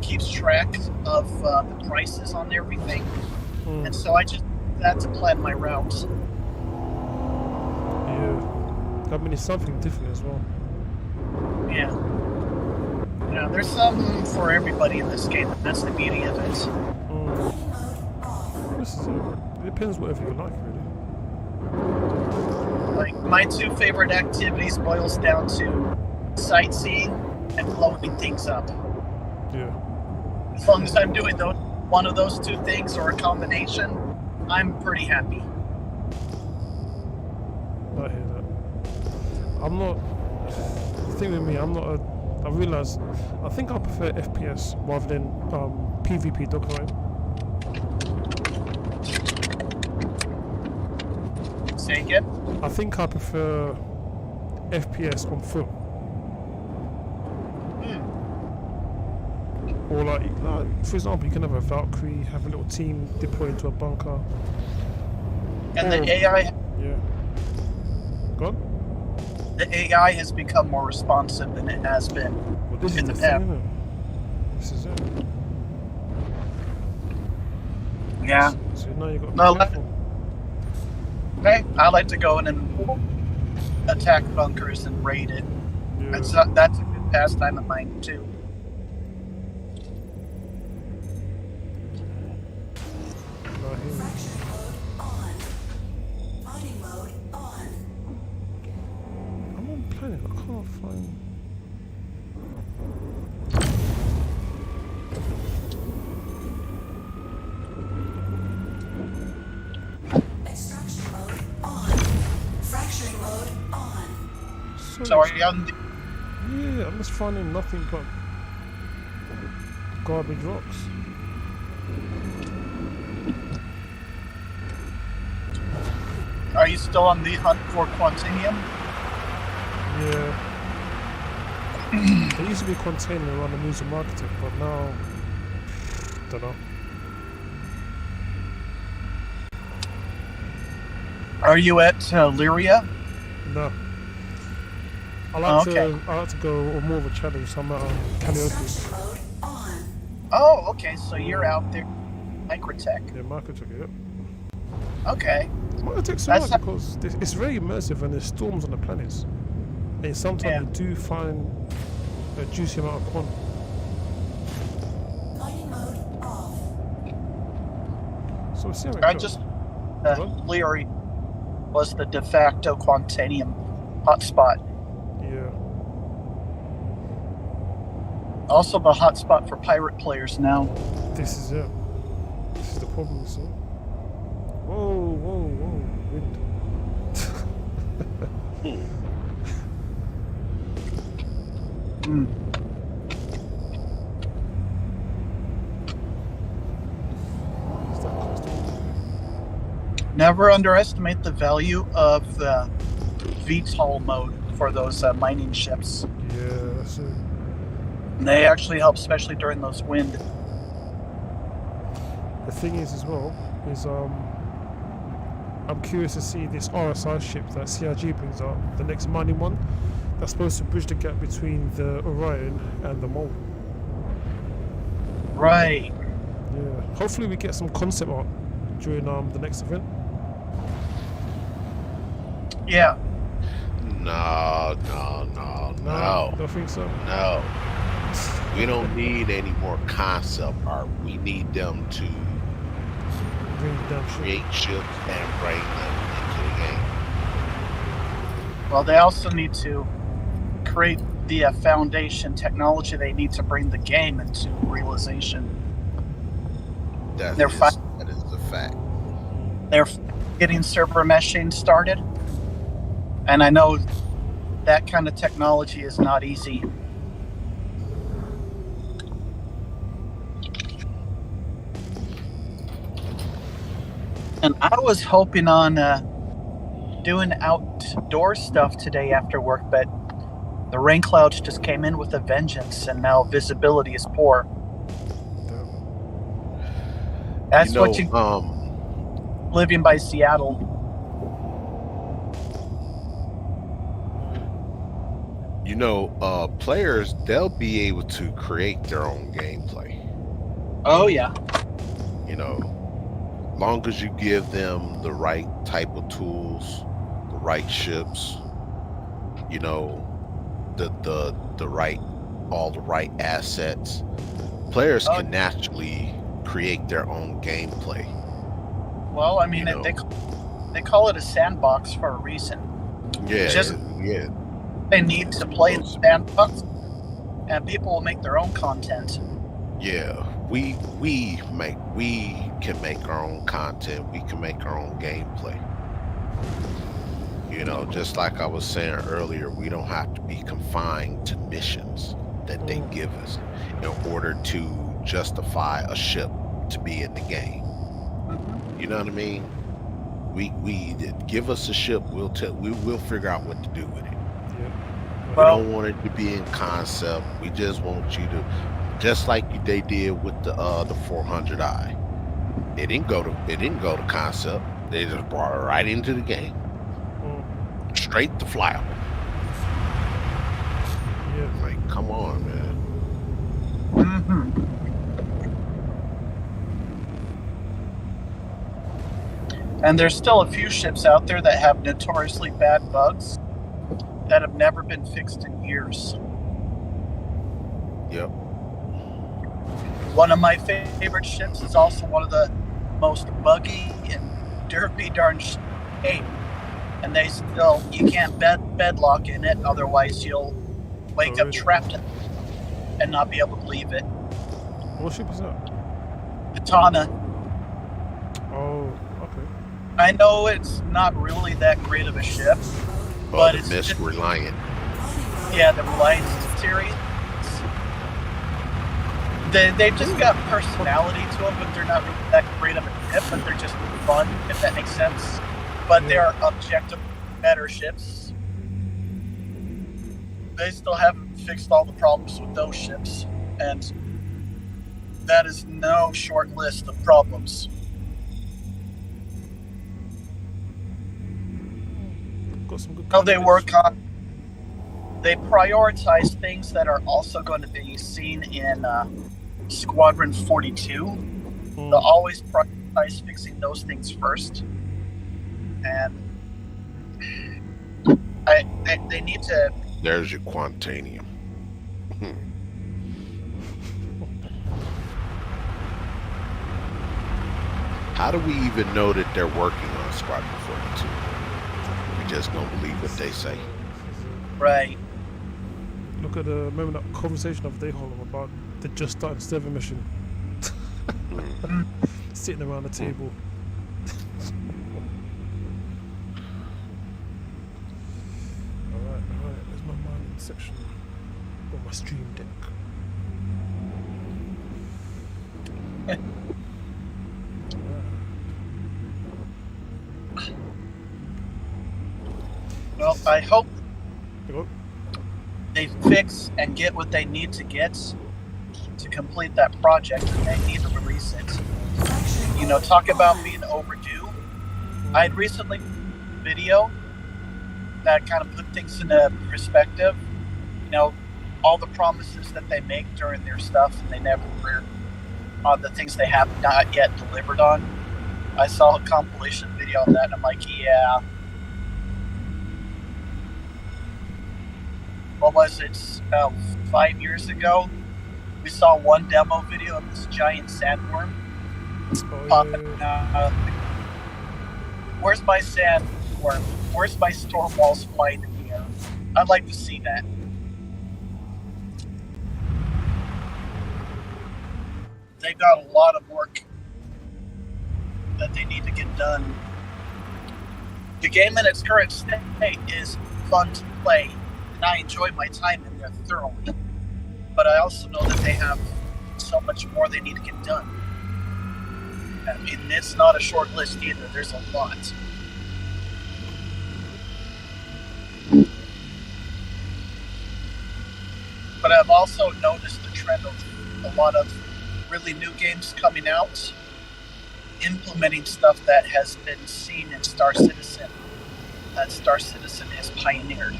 keeps track of the prices on everything. And so I just had to plan my route. Yeah. I mean, it's something different as well. Yeah. You know, there's something for everybody in this game, and that's the beauty of it. Flight mode off. This is it depends whatever you like, really. Like my two favorite activities boils down to sightseeing and blowing things up. Yeah. As long as I'm doing one of those two things or a combination, I'm pretty happy. I hear that. I'm not. The thing with me, I'm not a. I realise. I think I prefer FPS rather than PvP dogfighting. Say again? I think I prefer FPS on foot. Or like, for example, you can have a Valkyrie, have a little team deploy into a bunker. And the AI, Yeah. Go on. the AI has become more responsive than it has been Well, this in is the the past. thing, isn't it? This is it. Yeah. So now you got to be No, careful. Okay, I like to go in and attack bunkers and raid it. Yeah. That's a good pastime of mine too. I hear you. Fracturing mode on. Fighting mode on. I'm on planet. I can't find. Extraction mode on. Fracturing mode on. So are you on the, Yeah, I'm just finding nothing but garbage rocks. are you still on the hunt for Quantinium? Yeah. There used to be a container around the Museum Microtech, but now, don't know. Are you at Lyria? No. I like Okay. to go on more of a challenge. So I'm at Calliope. Extraction mode on. Oh, okay. So you're out there, Microtech. Yeah, Microtech. Yeah. Okay. Microtech's That's alright because it's very immersive and there's storms on the planets. And sometimes Yeah. you do find a juicy amount of quant. Fighting mode off. So we'll see how it I goes. just What? Lyria was the de facto Quantinium hotspot. Yeah. Also the hotspot for pirate players now. This is it. This is the problem, see? Whoa, whoa, whoa. Wind. Hmm. Is that custom? Never underestimate the value of the VTOL mode for those mining ships. Yeah, that's it. They actually help, especially during those wind. The thing is, as well, is I'm curious to see this RSI ship that CIG brings out, the next mining one, that's supposed to bridge the gap between the Orion and the Mole. Right. Yeah. Hopefully we get some concept art during the next event. Yeah. No. Don't think so. No. We don't need any more concept art. We need them to Bring the damn ship. create ships and bring them into the game. Well, they also need to create the foundation technology they need to bring the game into realization. That They're is fi- the fact. They're getting server meshing started, and I know that kind of technology is not easy. And I was hoping on doing outdoor stuff today after work, but the rain clouds just came in with a vengeance, and now visibility is poor. That's what you living by Seattle. Players, they'll be able to create their own gameplay. Oh yeah. Long as you give them the right type of tools, the right ships, all the right assets, players can naturally create their own gameplay. Well, I mean, You know. they call it a sandbox for a reason. Yeah, Just- yeah. They need to play in the sandbox, and people will make their own content. Yeah, we can make our own content. We can make our own gameplay. You know, just like I was saying earlier, we don't have to be confined to missions that they give us in order to justify a ship to be in the game. You know what I mean? We give us a ship, we'll figure out what to do with it. Yeah. We Well- don't want it to be in concept. We just want you to, just like they did with the 400i. It didn't go to concept. They just brought it right into the game, straight to flyable. Yeah. Like, come on, man. Mm-hmm. And there's still a few ships out there that have notoriously bad bugs that have never been fixed in years. Yep. One of my favorite ships is also one of the most buggy and derpy darn shape. And they still, you can't bedlock in it, otherwise you'll wake up really? trapped in it and not be able to leave it. What ship is that? Katana. Oh, okay. I know it's not really that great of a ship. Oh, But the it's Mist just- Reliant. Yeah, the Reliance series. They've just got personality to them, but they're not really that great of a ship, but they're just fun, if that makes sense. But they are objective better ships. They still haven't fixed all the problems with those ships, and that is no short list of problems. Got some good How they candidates. work on. They prioritize things that are also going to be seen in Squadron 42. They'll always prioritize fixing those things first, and they need to. There's your Quantanium. How do we even know that they're working on Squadron 42? We just don't believe what they say. Right. Look at remember that conversation of the day, Hollow, about the just started Steven mission. Sitting around the table. Alright, there's my mining section. Got my stream deck. Well, I hope Go. they fix and get what they need to get to complete that project, and they need to release it. You know, talk about being overdue. I had recently a video that kind of put things into perspective. You know, all the promises that they make during their stuff, and they never on the things they have not yet delivered on. I saw a compilation video of that, and I'm like, yeah. What was it? About 5 years ago, we saw one demo video of this giant sandworm Oh, popping. yeah. Where's my sandworm? Where's my storm walls flying in the air? I'd like to see that. They've got a lot of work that they need to get done. The game in its current state is fun to play, and I enjoy my time in there thoroughly. But I also know that they have so much more they need to get done. I mean, it's not a short list either. There's a lot. But I've also noticed the trend of a lot of really new games coming out, implementing stuff that has been seen in Star Citizen, that Star Citizen has pioneered.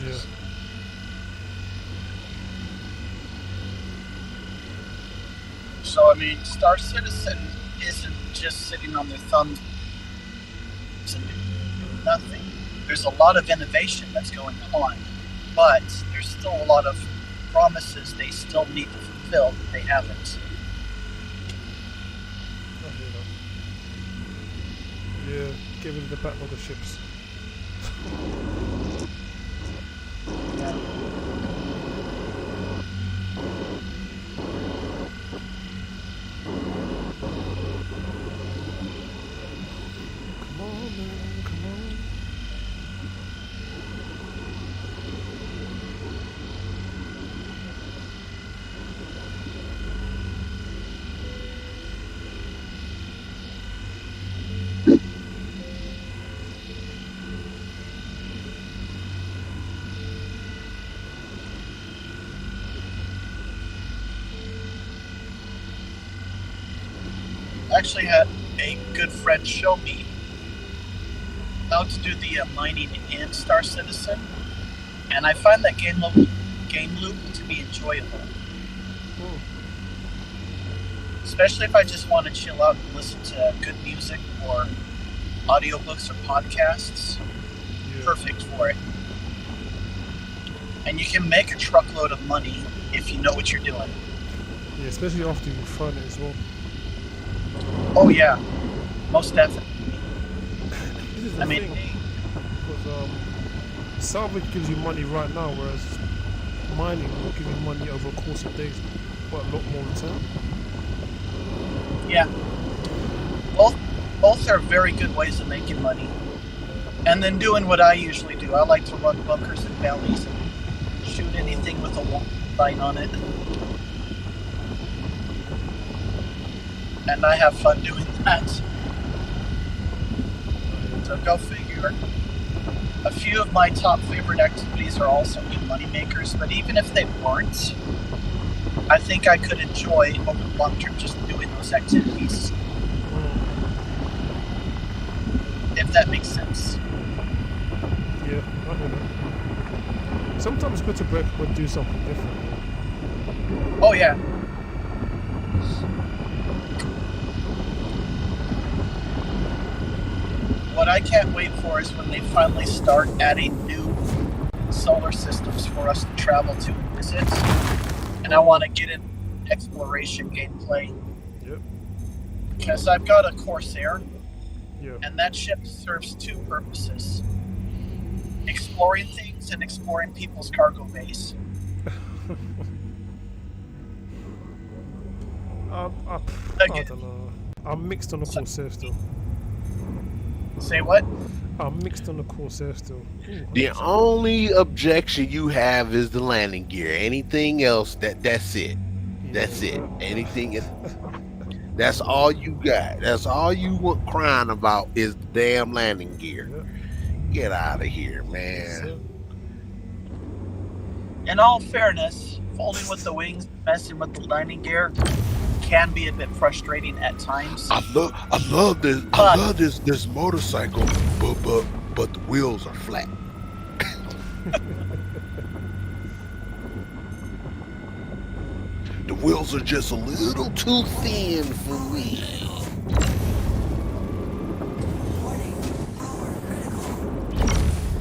Yeah. So, I mean, Star Citizen isn't just sitting on their thumbs and doing nothing. There's a lot of innovation that's going on, but there's still a lot of promises they still need to fulfill that they haven't. Yeah, get rid of the backlog of ships. Yeah. Come on, man, come on. I actually had a good friend show me how to do the mining in Star Citizen, and I find that game loop to be enjoyable. Oh, Especially if I just want to chill out and listen to good music or audiobooks or podcasts. yeah. Perfect for it. And you can make a truckload of money if you know what you're doing. Yeah, especially after you've thrown it as well. Oh yeah, most definitely. This is the I mean, thing, because salvage gives you money right now, whereas mining will give you money over a course of days, but a lot more return. yeah, both are very good ways of making money. And then doing what I usually do. I like to run bunkers and bellies and shoot anything with a line on it. And I have fun doing that. So go figure. A few of my top favorite activities are also new money makers, but even if they weren't, I think I could enjoy over the long term just doing those activities. If that makes sense. Yeah, I hear that. Sometimes it's good to break up and do something different. Oh yeah. What I can't wait for is when they finally start adding new solar systems for us to travel to and visit. And I want to get in exploration gameplay. Yep. Because I've got a Corsair, Yeah. and that ship serves two purposes. Exploring things and exploring people's cargo base. I Again. don't know. I'm mixed on the Corsair still. Say what? I'm mixed on the Corsair still. Ooh, The 100%. only objection you have is the landing gear. Anything else, that's it. That's Yeah. it. Anything that's all you got. That's all you want crying about is the damn landing gear. Yep. Get out of here, That's man. it. In all fairness, folding with the wings, messing with the landing gear can be a bit frustrating at times. I love this motorcycle, but the wheels are flat. The wheels are just a little too thin for me. Warning. Power critical.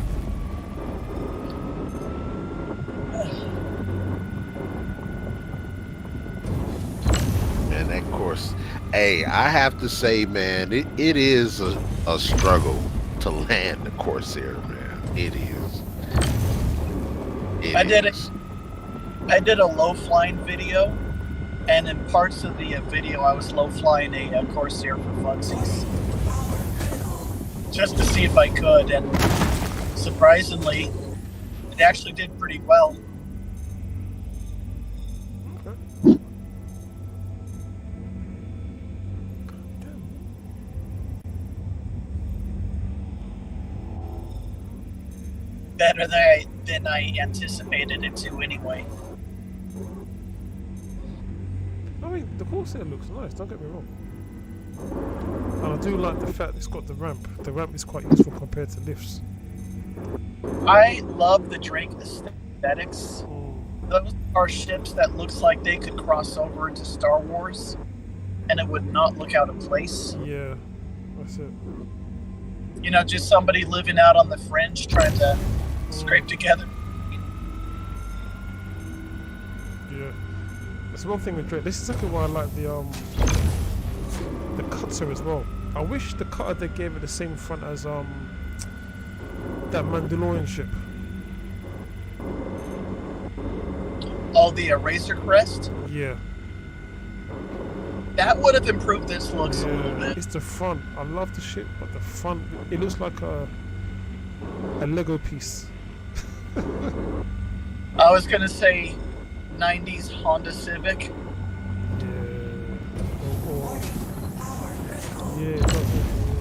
And of course, hey, I have to say, man, it is a struggle to land the Corsair, man. It is. I did a low flying video, and in parts of the video, I was low flying a Corsair for funsies, Power critical. just to see if I could. And surprisingly, it actually did pretty well. Okay. Better than I anticipated it to, anyway. I mean, the Corsair looks nice, don't get me wrong. And I do like the fact it's got the ramp. The ramp is quite useful compared to lifts. I love the Drake aesthetics. Those are ships that looks like they could cross over into Star Wars, and it would not look out of place. Yeah, that's it. You know, just somebody living out on the fringe trying to scrape together. Yeah. That's one thing with Drake. This is exactly why I like the cutter as well. I wish the cutter they gave it the same front as that Mandalorian ship. Oh, the Razor Crest. Yeah. That would have improved this looks a little bit. It's the front. I love the ship, but the front, it looks like a Lego piece. I was gonna say 90s Honda Civic. Yeah, it does look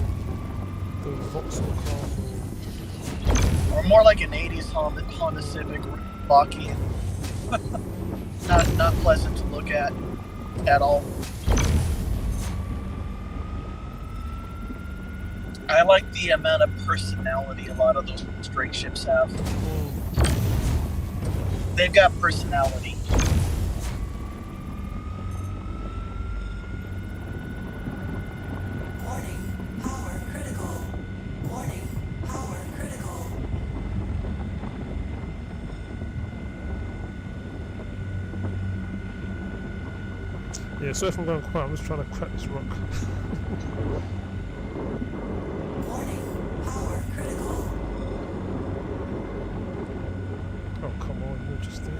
the Vauxhall car. Or more like an 80s Honda Civic, blocky. not pleasant to look at all. I like the amount of personality a lot of those straight ships have. They've got personality. Warning, power critical. Warning, power critical. Yeah, so if I'm going quiet, I'm just trying to crack this rock. Warning, power critical. Oh, come on, you're just there.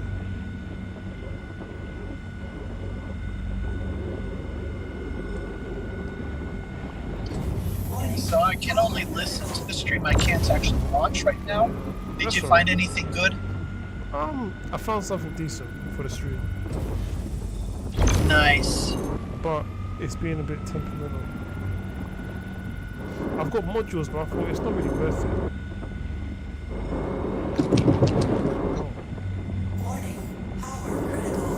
So I can only listen to the stream. I can't actually watch right now. Did That's you all find right. anything good? I found something decent for the stream, Nice. but it's being a bit temperamental. I've got modules, but I thought it's not really worth it. Oh, Warning, power critical.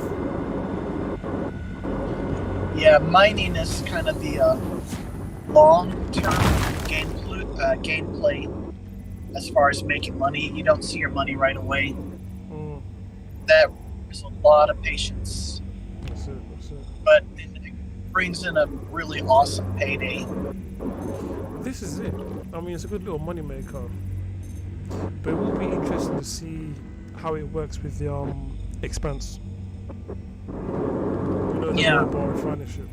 Yeah, mining is kind of the long-term gameplay as far as making money. You don't see your money right away. That is a lot of patience, that's it, that's it. but it brings in a really awesome payday. This is it. I mean, it's a good little money maker. But it will be interesting to see how it works with the expense. You know, the Yeah. mobile refining ship.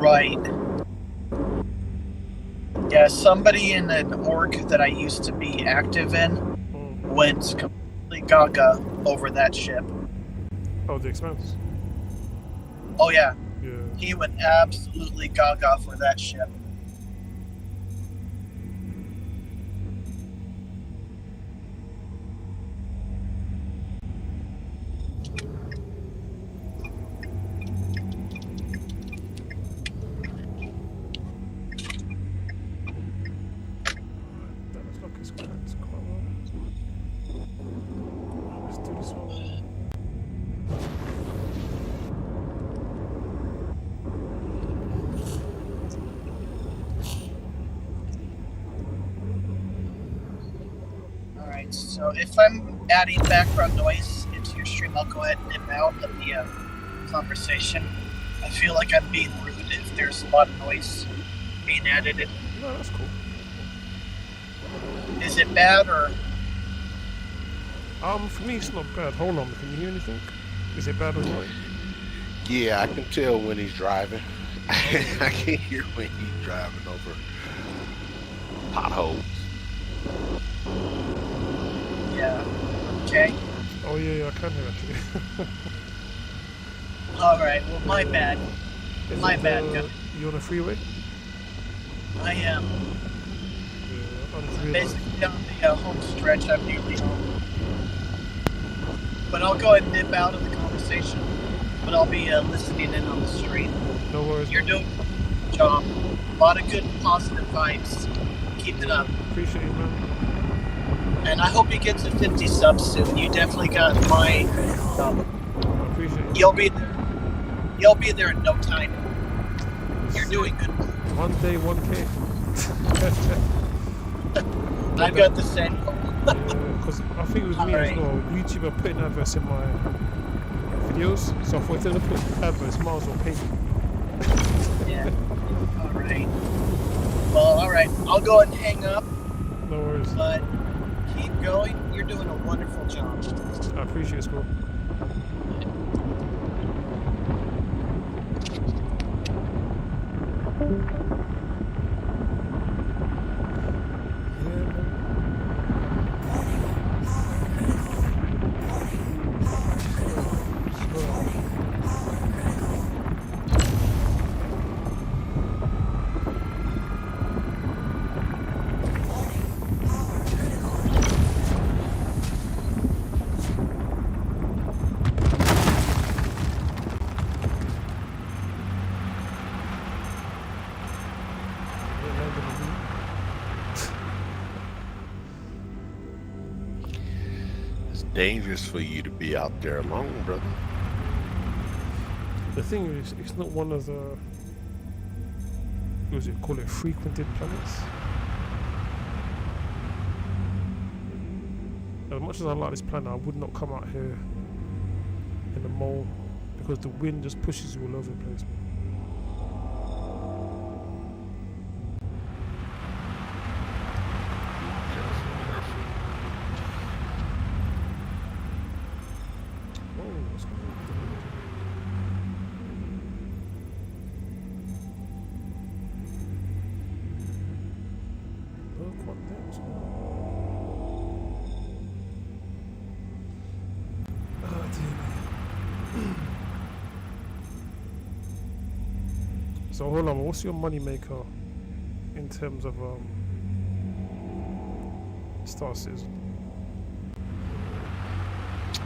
Right. Yeah, somebody in an org that I used to be active in went completely gaga over that ship. Oh, the expense. Oh yeah, Yeah. he went absolutely gaga for that ship. That looks like it's quite well. Let's do this one. Alright, so if I'm adding background noise into your stream, I'll go ahead and nip out of the conversation. I feel like I'm being rude if there's a lot of noise being added in. No, that's cool. Is it bad or? For me, it's not bad. Hold on, can you hear anything? Is it bad or not? Yeah, I can tell when he's driving. I can hear when he's driving over potholes. Yeah. Okay. Oh yeah, I can hear actually. Alright, well, my bad. Is My it, bad, you on a freeway? I am. Yeah, I just realised. Basically on the home stretch, I'm nearly home. But I'll go ahead and nip out of the conversation. But I'll be listening in on the stream. No worries. You're doing a good job. A lot of good positive vibes. Keep it up. Appreciate you, man. And I hope you get to 50 subs soon. You definitely got my. I appreciate it. You'll be there. You'll be there in no time. You're doing good. One day, 1K. I've got the same goal. Because I think it was me Alright. as well. YouTube are putting adverts in my videos, so I thought if they're gonna put adverts, might as well pay me. Yeah. Alright. Well, alright. I'll go ahead and hang up, No worries. but keep going. You're doing a wonderful job. I appreciate it, Squirrel. It's dangerous for you to be out there alone, brother. The thing is, it's not one of the, what was it, call it frequented planets. As much as I like this planet, I would not come out here in the mole because the wind just pushes you all over the place. Oh, what's going on? Oh, quite there, what's going on? Oh, dear me. So hold on, what's your money maker in terms of Star Citizen?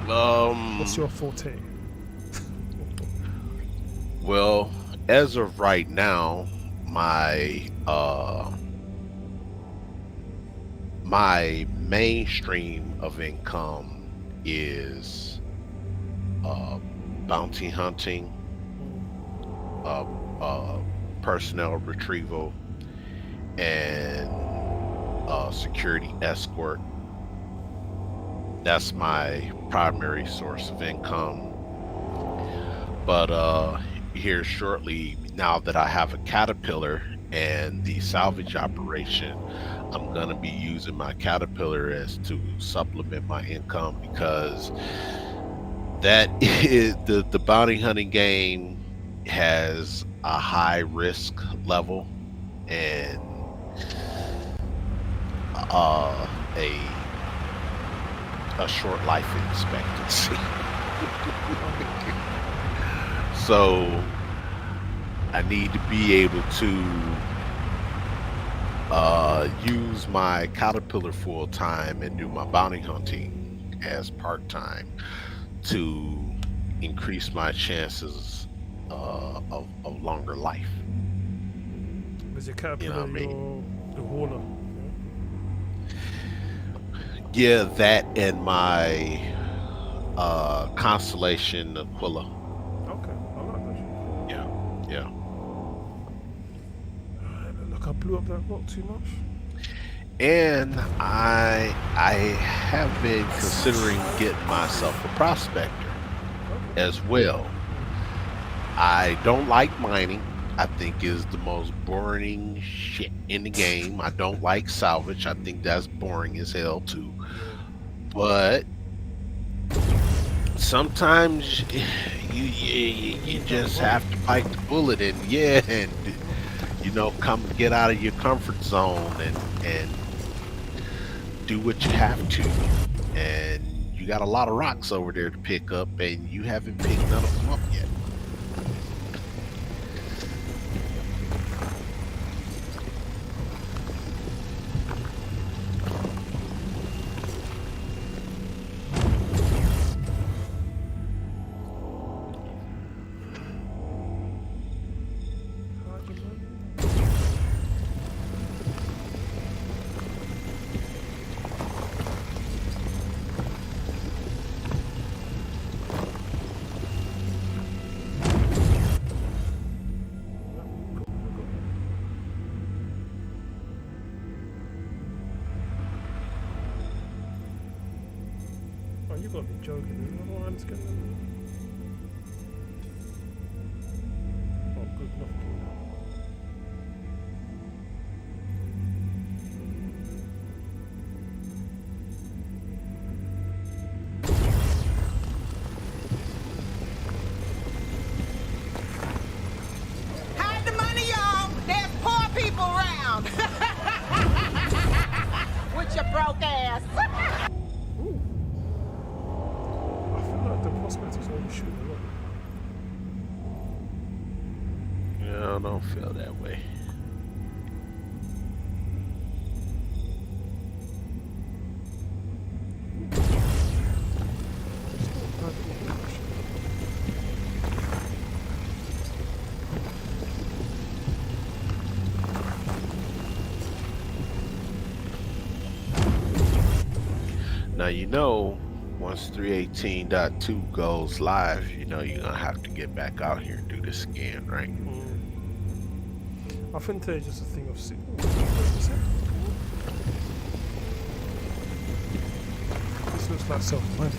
What's your forte? Well, as of right now, my my mainstream of income is bounty hunting, personnel retrieval, and security escort. That's my primary source of income. But here shortly, now that I have a Caterpillar and the salvage operation, I'm gonna be using my Caterpillar as to supplement my income, because that is the bounty hunting game has a high risk level and a short life expectancy. So I need to be able to use my Caterpillar full time and do my bounty hunting as part time to increase my chances of longer life. Was your Caterpillar what I mean? your hauler? Yeah, that and my Constellation Aquila. Okay, I like that shit. Yeah. Alright, look, I blew up that rock too much. And I have been considering getting myself a prospector as well. I don't like mining. I think is the most boring shit in the game. I don't like salvage. I think that's boring as hell too. But sometimes you just have to bite the bullet and come get out of your comfort zone and do what you have to. And you got a lot of rocks over there to pick up, and you haven't picked none of them up yet. Oh, you gotta be joking. There's another one getting them. Oh, good enough. Hide the money, y'all! don't feel that way. Now you know, once 318.2 goes live, you know you're gonna have to get back out here and do the scan, right? I think it's just a thing of this looks like self-money.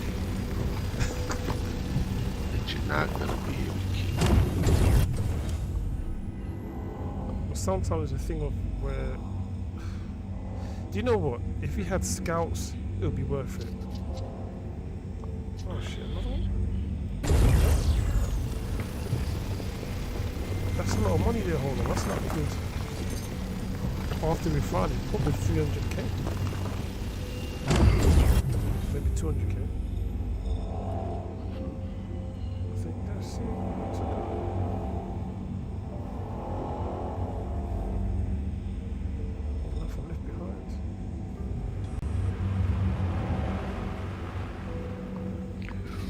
That you're not gonna be able to keep. Sometimes it's a thing of where, do you know what? If you had scouts, it would be worth it. Oh shit, another one? That's a lot of money there, hold on. That's not good. After refining, probably 300k. Maybe 200k. I think that's it. Nothing left behind.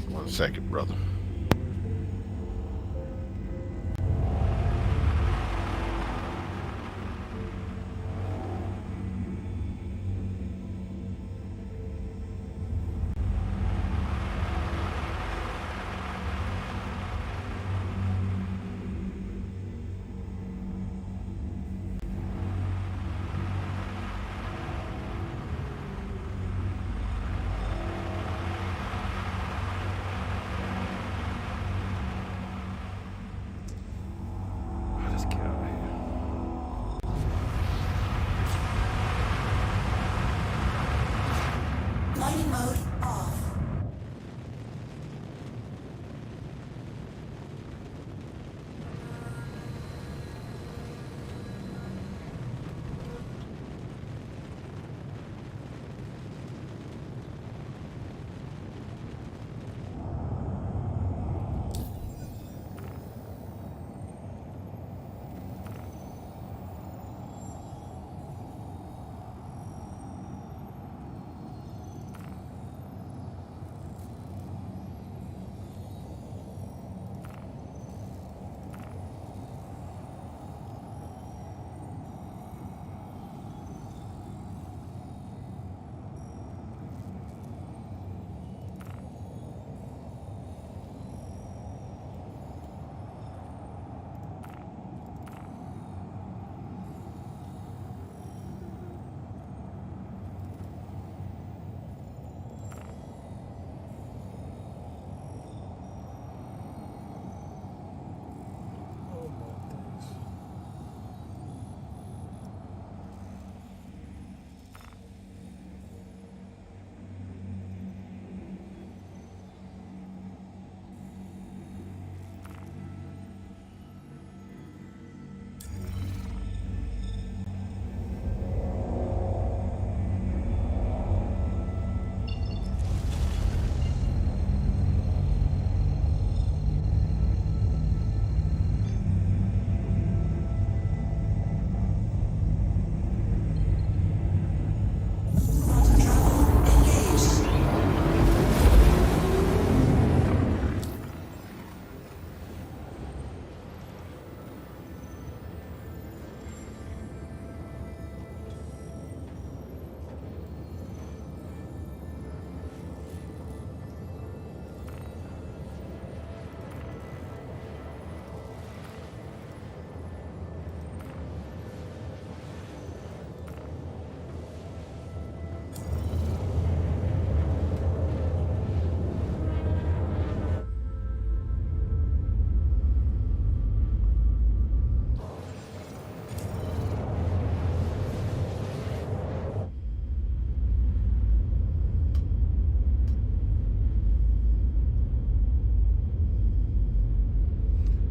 One second, brother. Let's get out of here. Mining mode off. Oh my days.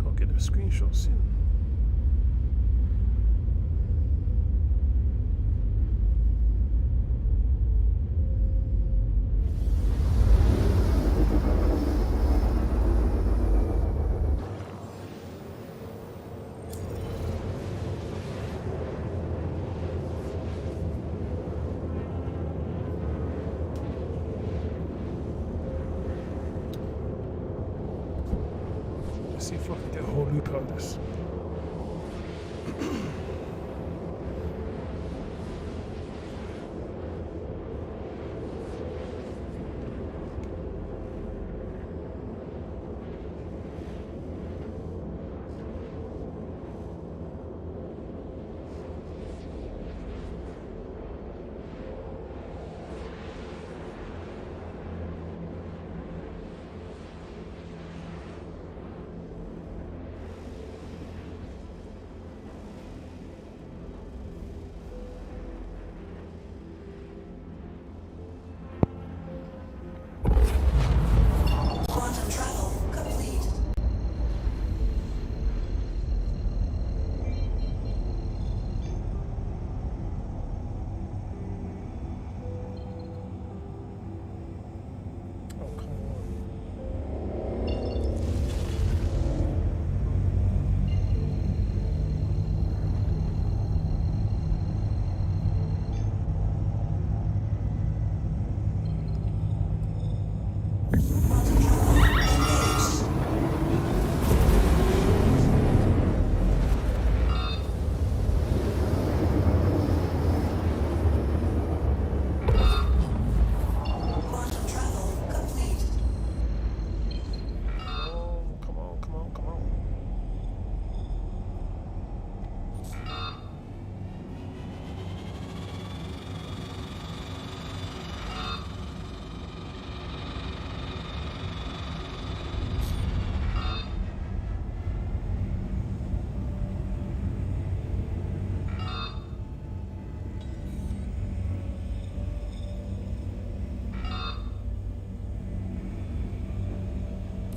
Can't get them screenshots in. see if I can get a whole loop out of this. Quantum travel complete. Oh, come on. Quantum travel engaged. Quantum travel complete. Oh, come on, come on, come on.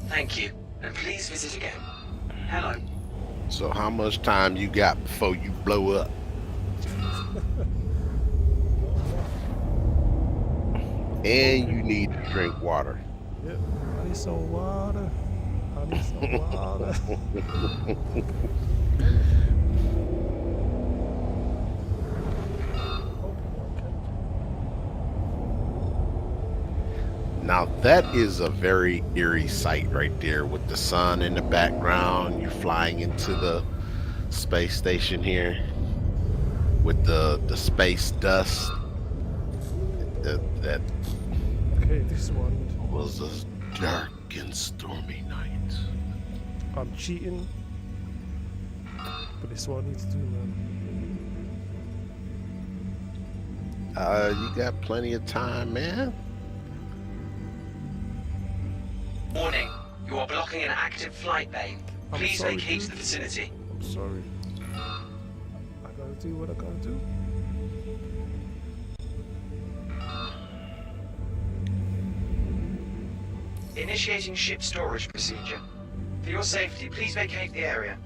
Thank you, and please visit again. Hello. So how much time you got before you blow up? And you need to drink water. Yep. I need some water. I need some water. Now that is a very eerie sight right there with the sun in the background. You're flying into the space station here with the space dust. That Okay, this is what I need. was a dark and stormy night. I'm cheating. But this is what I need to do, man. You got plenty of time, man. Warning, you are blocking an active flight bay. I'm Please sorry, vacate dude. the vicinity. I'm sorry. I gotta do what I gotta do. Initiating ship storage procedure. For your safety, please vacate the area.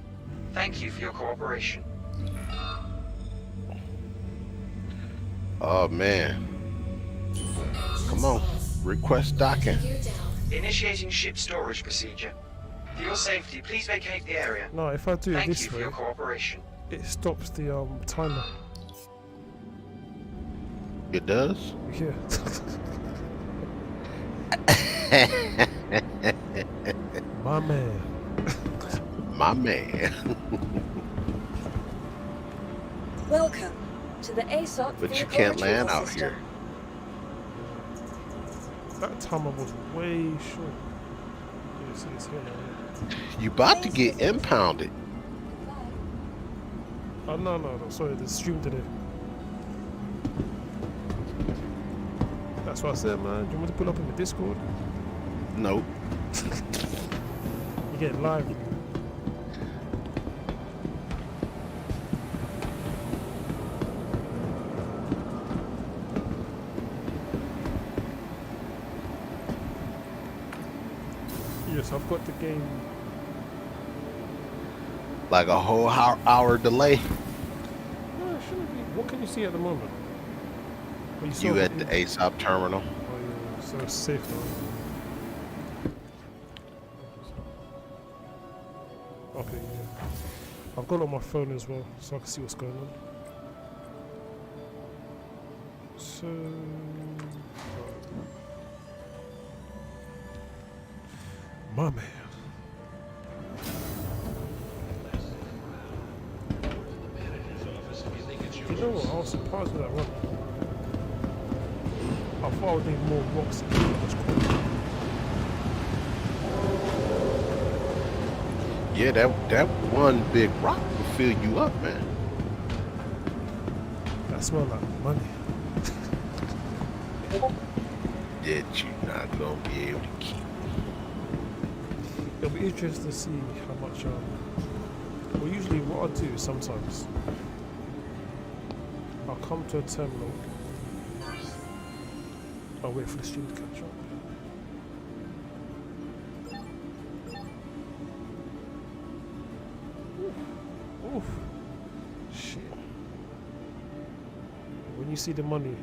Thank you for your cooperation. Oh man. Come on. Request docking. Gear down. Initiating ship storage procedure. For your safety, please vacate the area. No, if I do it Thank you this for way, your cooperation. it stops the timer. It does? Yeah. My man. My man. Welcome to the ASOC But you vehicle can't land retrieval out system. here. That timer was way short. Yeah, see, it's here now. You about to get impounded. Oh, no. Sorry, the stream today. That's what I said, man. Do you want me to pull up in the Discord? Nope. You get live. Yes, I've got the game. Like a whole hour delay. No, it shouldn't be. What can you see at the moment? Oh, you saw You it at the ASOP terminal. Oh, yeah, so it's safe now. Okay, yeah. I've got it on my phone as well, so I can see what's going on. So... My man. You know what? I was surprised with that run. I thought I would need more rocks to keep much quicker. Yeah, that one big rock will fill you up, man. That smell like money. That you're not gonna be able to keep. It'll be interesting to see how much. Well, usually what I do sometimes, I'll come to a terminal. I'll wait for the stream to catch up. Oof. Shit. When you see the money.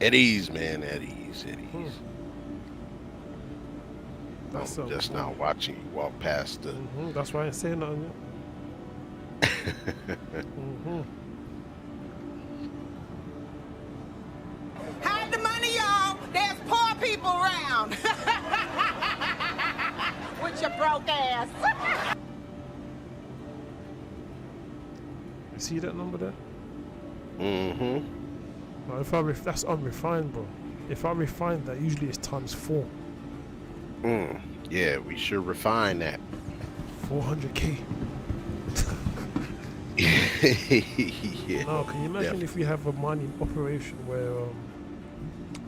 At ease, man. At ease. At ease. That's I'm just now watching you walk past the. That's why I ain't saying nothing yet. Hide the money, y'all. There's poor people around. With your broke ass. You see that number there? Mm-hmm. Now, that's unrefined, bro. If I refine that, usually it's times 4. Yeah, we should refine that. 400k. Yeah. Now, can you imagine if we have a mining operation where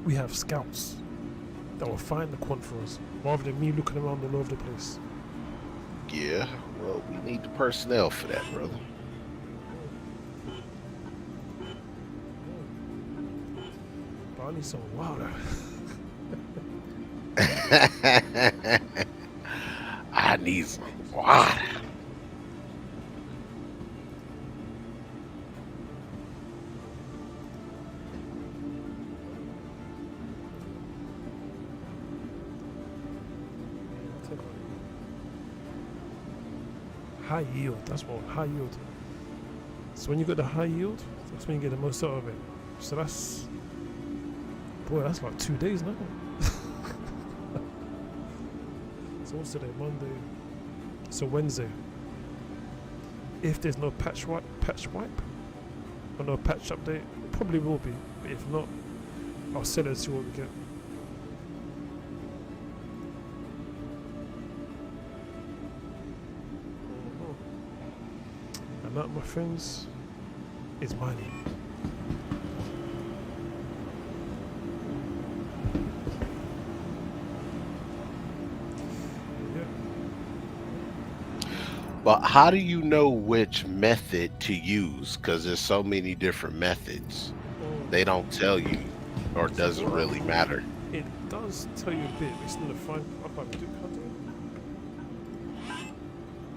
we have scouts that will find the quant for us, rather than me looking around all over the place? Yeah. Well, we need the personnel for that, brother. But I need some water. I need some water. High yield, that's what, high yield. So when you got the high yield, that's when you get the most out of it. So that's, boy, that's like 2 days now. So what's today? Monday. So Wednesday. If there's no patch wipe, or no patch update, it probably will be. But if not, I'll sell it and see what we get. And that, my friends, is mining. But how do you know which method to use? Because there's so many different methods. They don't tell you, or does it really matter? It does tell you a bit. It's not a fine. I can't do it.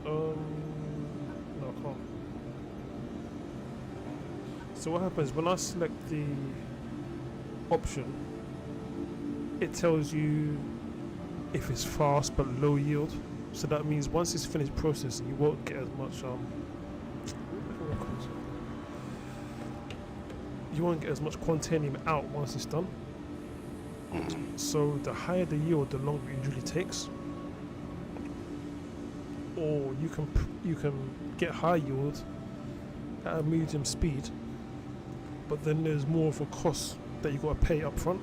No, I can't. So what happens when I select the option? It tells you if it's fast but low yield. So that means once it's finished processing, you won't get as much you won't get as much quantanium out once it's done. So the higher the yield, the longer it usually takes. Or you can get high yield at a medium speed, but then there's more of a cost that you got to pay up front.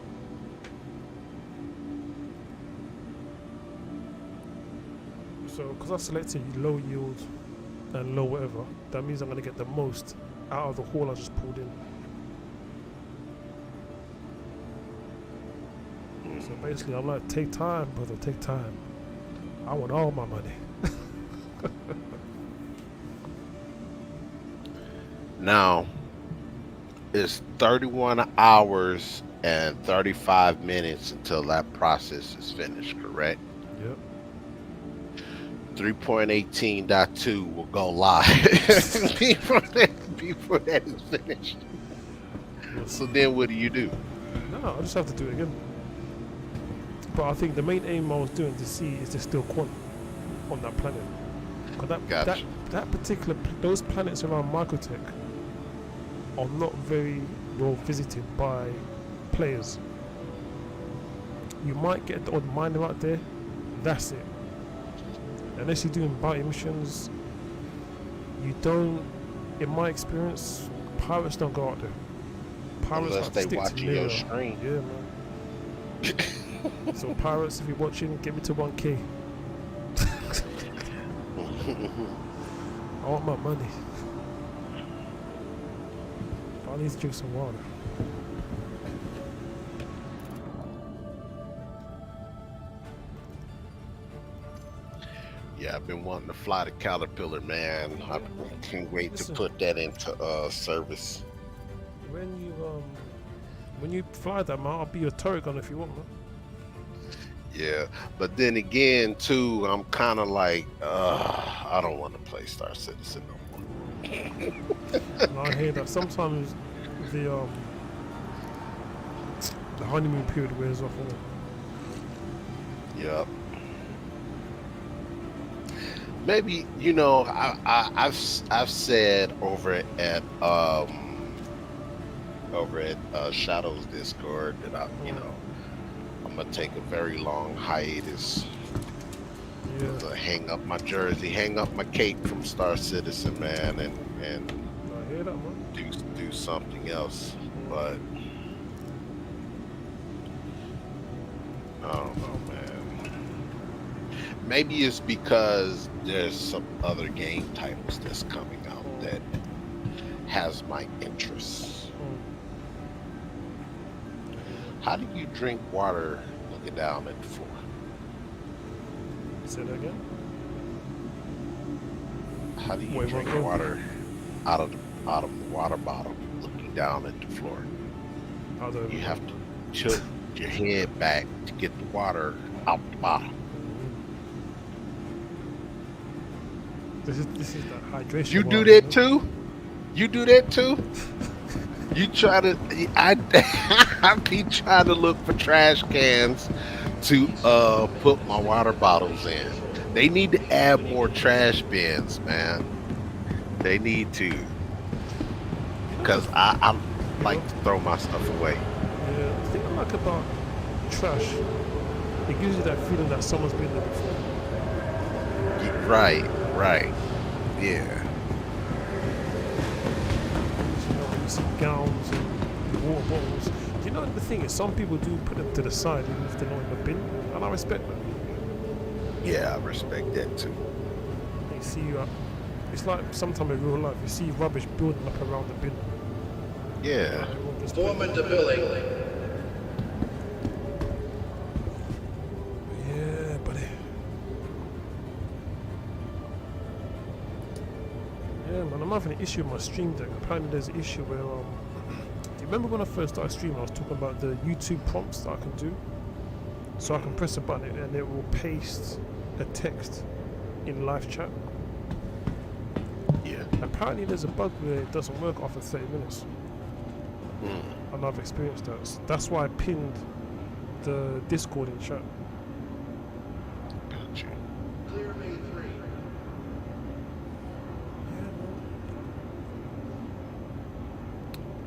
So because I selected low yield and low whatever, that means I'm going to get the most out of the haul I just pulled in. So basically I'm like, take time, brother, take time. I want all my money. Now, it's 31 hours and 35 minutes until that process is finished, correct? Yep. 3.18.2 will go live before that is finished. So then what do you do? No, I just have to do it again. But I think the main aim I was doing to see is there still quant on that planet. Because that particular, those planets around Microtech are not very well visited by players. You might get the odd miner out there, that's it. unless you're doing bounty missions, you don't. In my experience, pirates don't go out there. Pirates Unless like to they stick to watching your mirror. stream. Yeah, man. So pirates, if you're watching, get me to 1K. I want my money. I need to drink some water. Yeah, I've been wanting to fly the Caterpillar, man. I can't wait to Listen. put that into service. When you fly that, man, I'll be your turret gun if you want, man. Yeah, but then again, too, I'm kind of like, I don't want to play Star Citizen no more. And I hear that sometimes the honeymoon period wears off, innit? Yep. Maybe I've said over at Shadows Discord that I'm gonna take a very long hiatus. Yeah. To hang up my jersey, hang up my cape from Star Citizen, man, and I hear that, man. do something else. But I don't know, man. Maybe it's because there's some other game titles that's coming out that has my interests. How do you drink water looking down at the floor? Say that again. How do you Wait, drink what? water out of the water bottle looking down at the floor? You have to tilt your head back to get the water out the bottle. This is that hydration. You do water, that man. too? You do that too? You try to I be trying to look for trash cans to put my water bottles in. They need to add more trash bins, man. They need to. Because I like to throw my stuff away. Yeah, the thing I like about trash, it gives you that feeling that someone's been there before. Right. Yeah. You know, when you see gowns and water bottles. You know, the thing is, some people do put them to the side even if they're not in the bin, and I respect that. Yeah, I respect that too. You see, it's like sometimes in real life, you see rubbish building up around the bin. Yeah. Everyone just Form put- into billing. Yeah, buddy. Yeah, man, I'm having an issue with my stream deck. Apparently, there's an issue where, do you remember when I first started streaming? I was talking about the YouTube prompts that I can do. So I can press a button and it will paste a text in live chat. Yeah. Apparently, there's a bug where it doesn't work after 30 minutes. And I've experienced that. So that's why I pinned the Discord in chat. Gotcha. Clear May 3.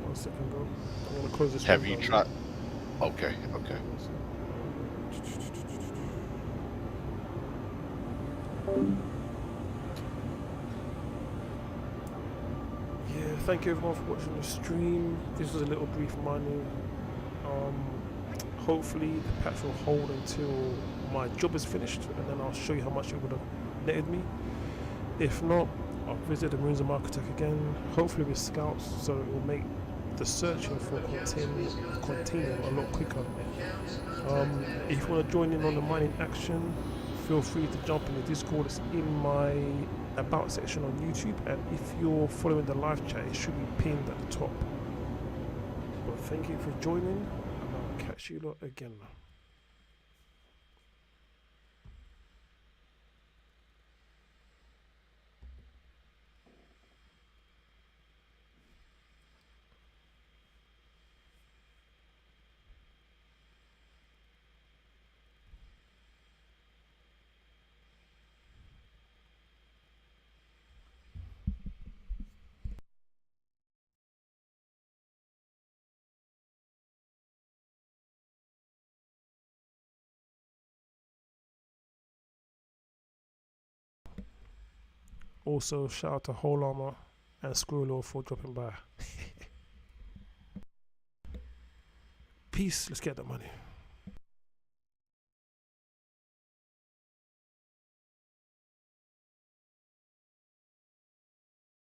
One second, bro. I'm gonna close this. Have one you down. tried? Okay. Yeah, thank you everyone for watching the stream. This was a little brief mining. Hopefully the patch will hold until my job is finished, and then I'll show you how much it would have netted me. If not, I'll visit the ruins of Microtech again, hopefully with scouts, so it will make the searching for container a lot quicker. If you want to join in on the mining action, feel free to jump in the Discord. It's in my about section on YouTube, and if you're following the live chat, it should be pinned at the top. But thank you for joining, and I'll catch you lot again. Also, shout out to Whole Armor and Squirrel for dropping by. Peace. Let's get that money.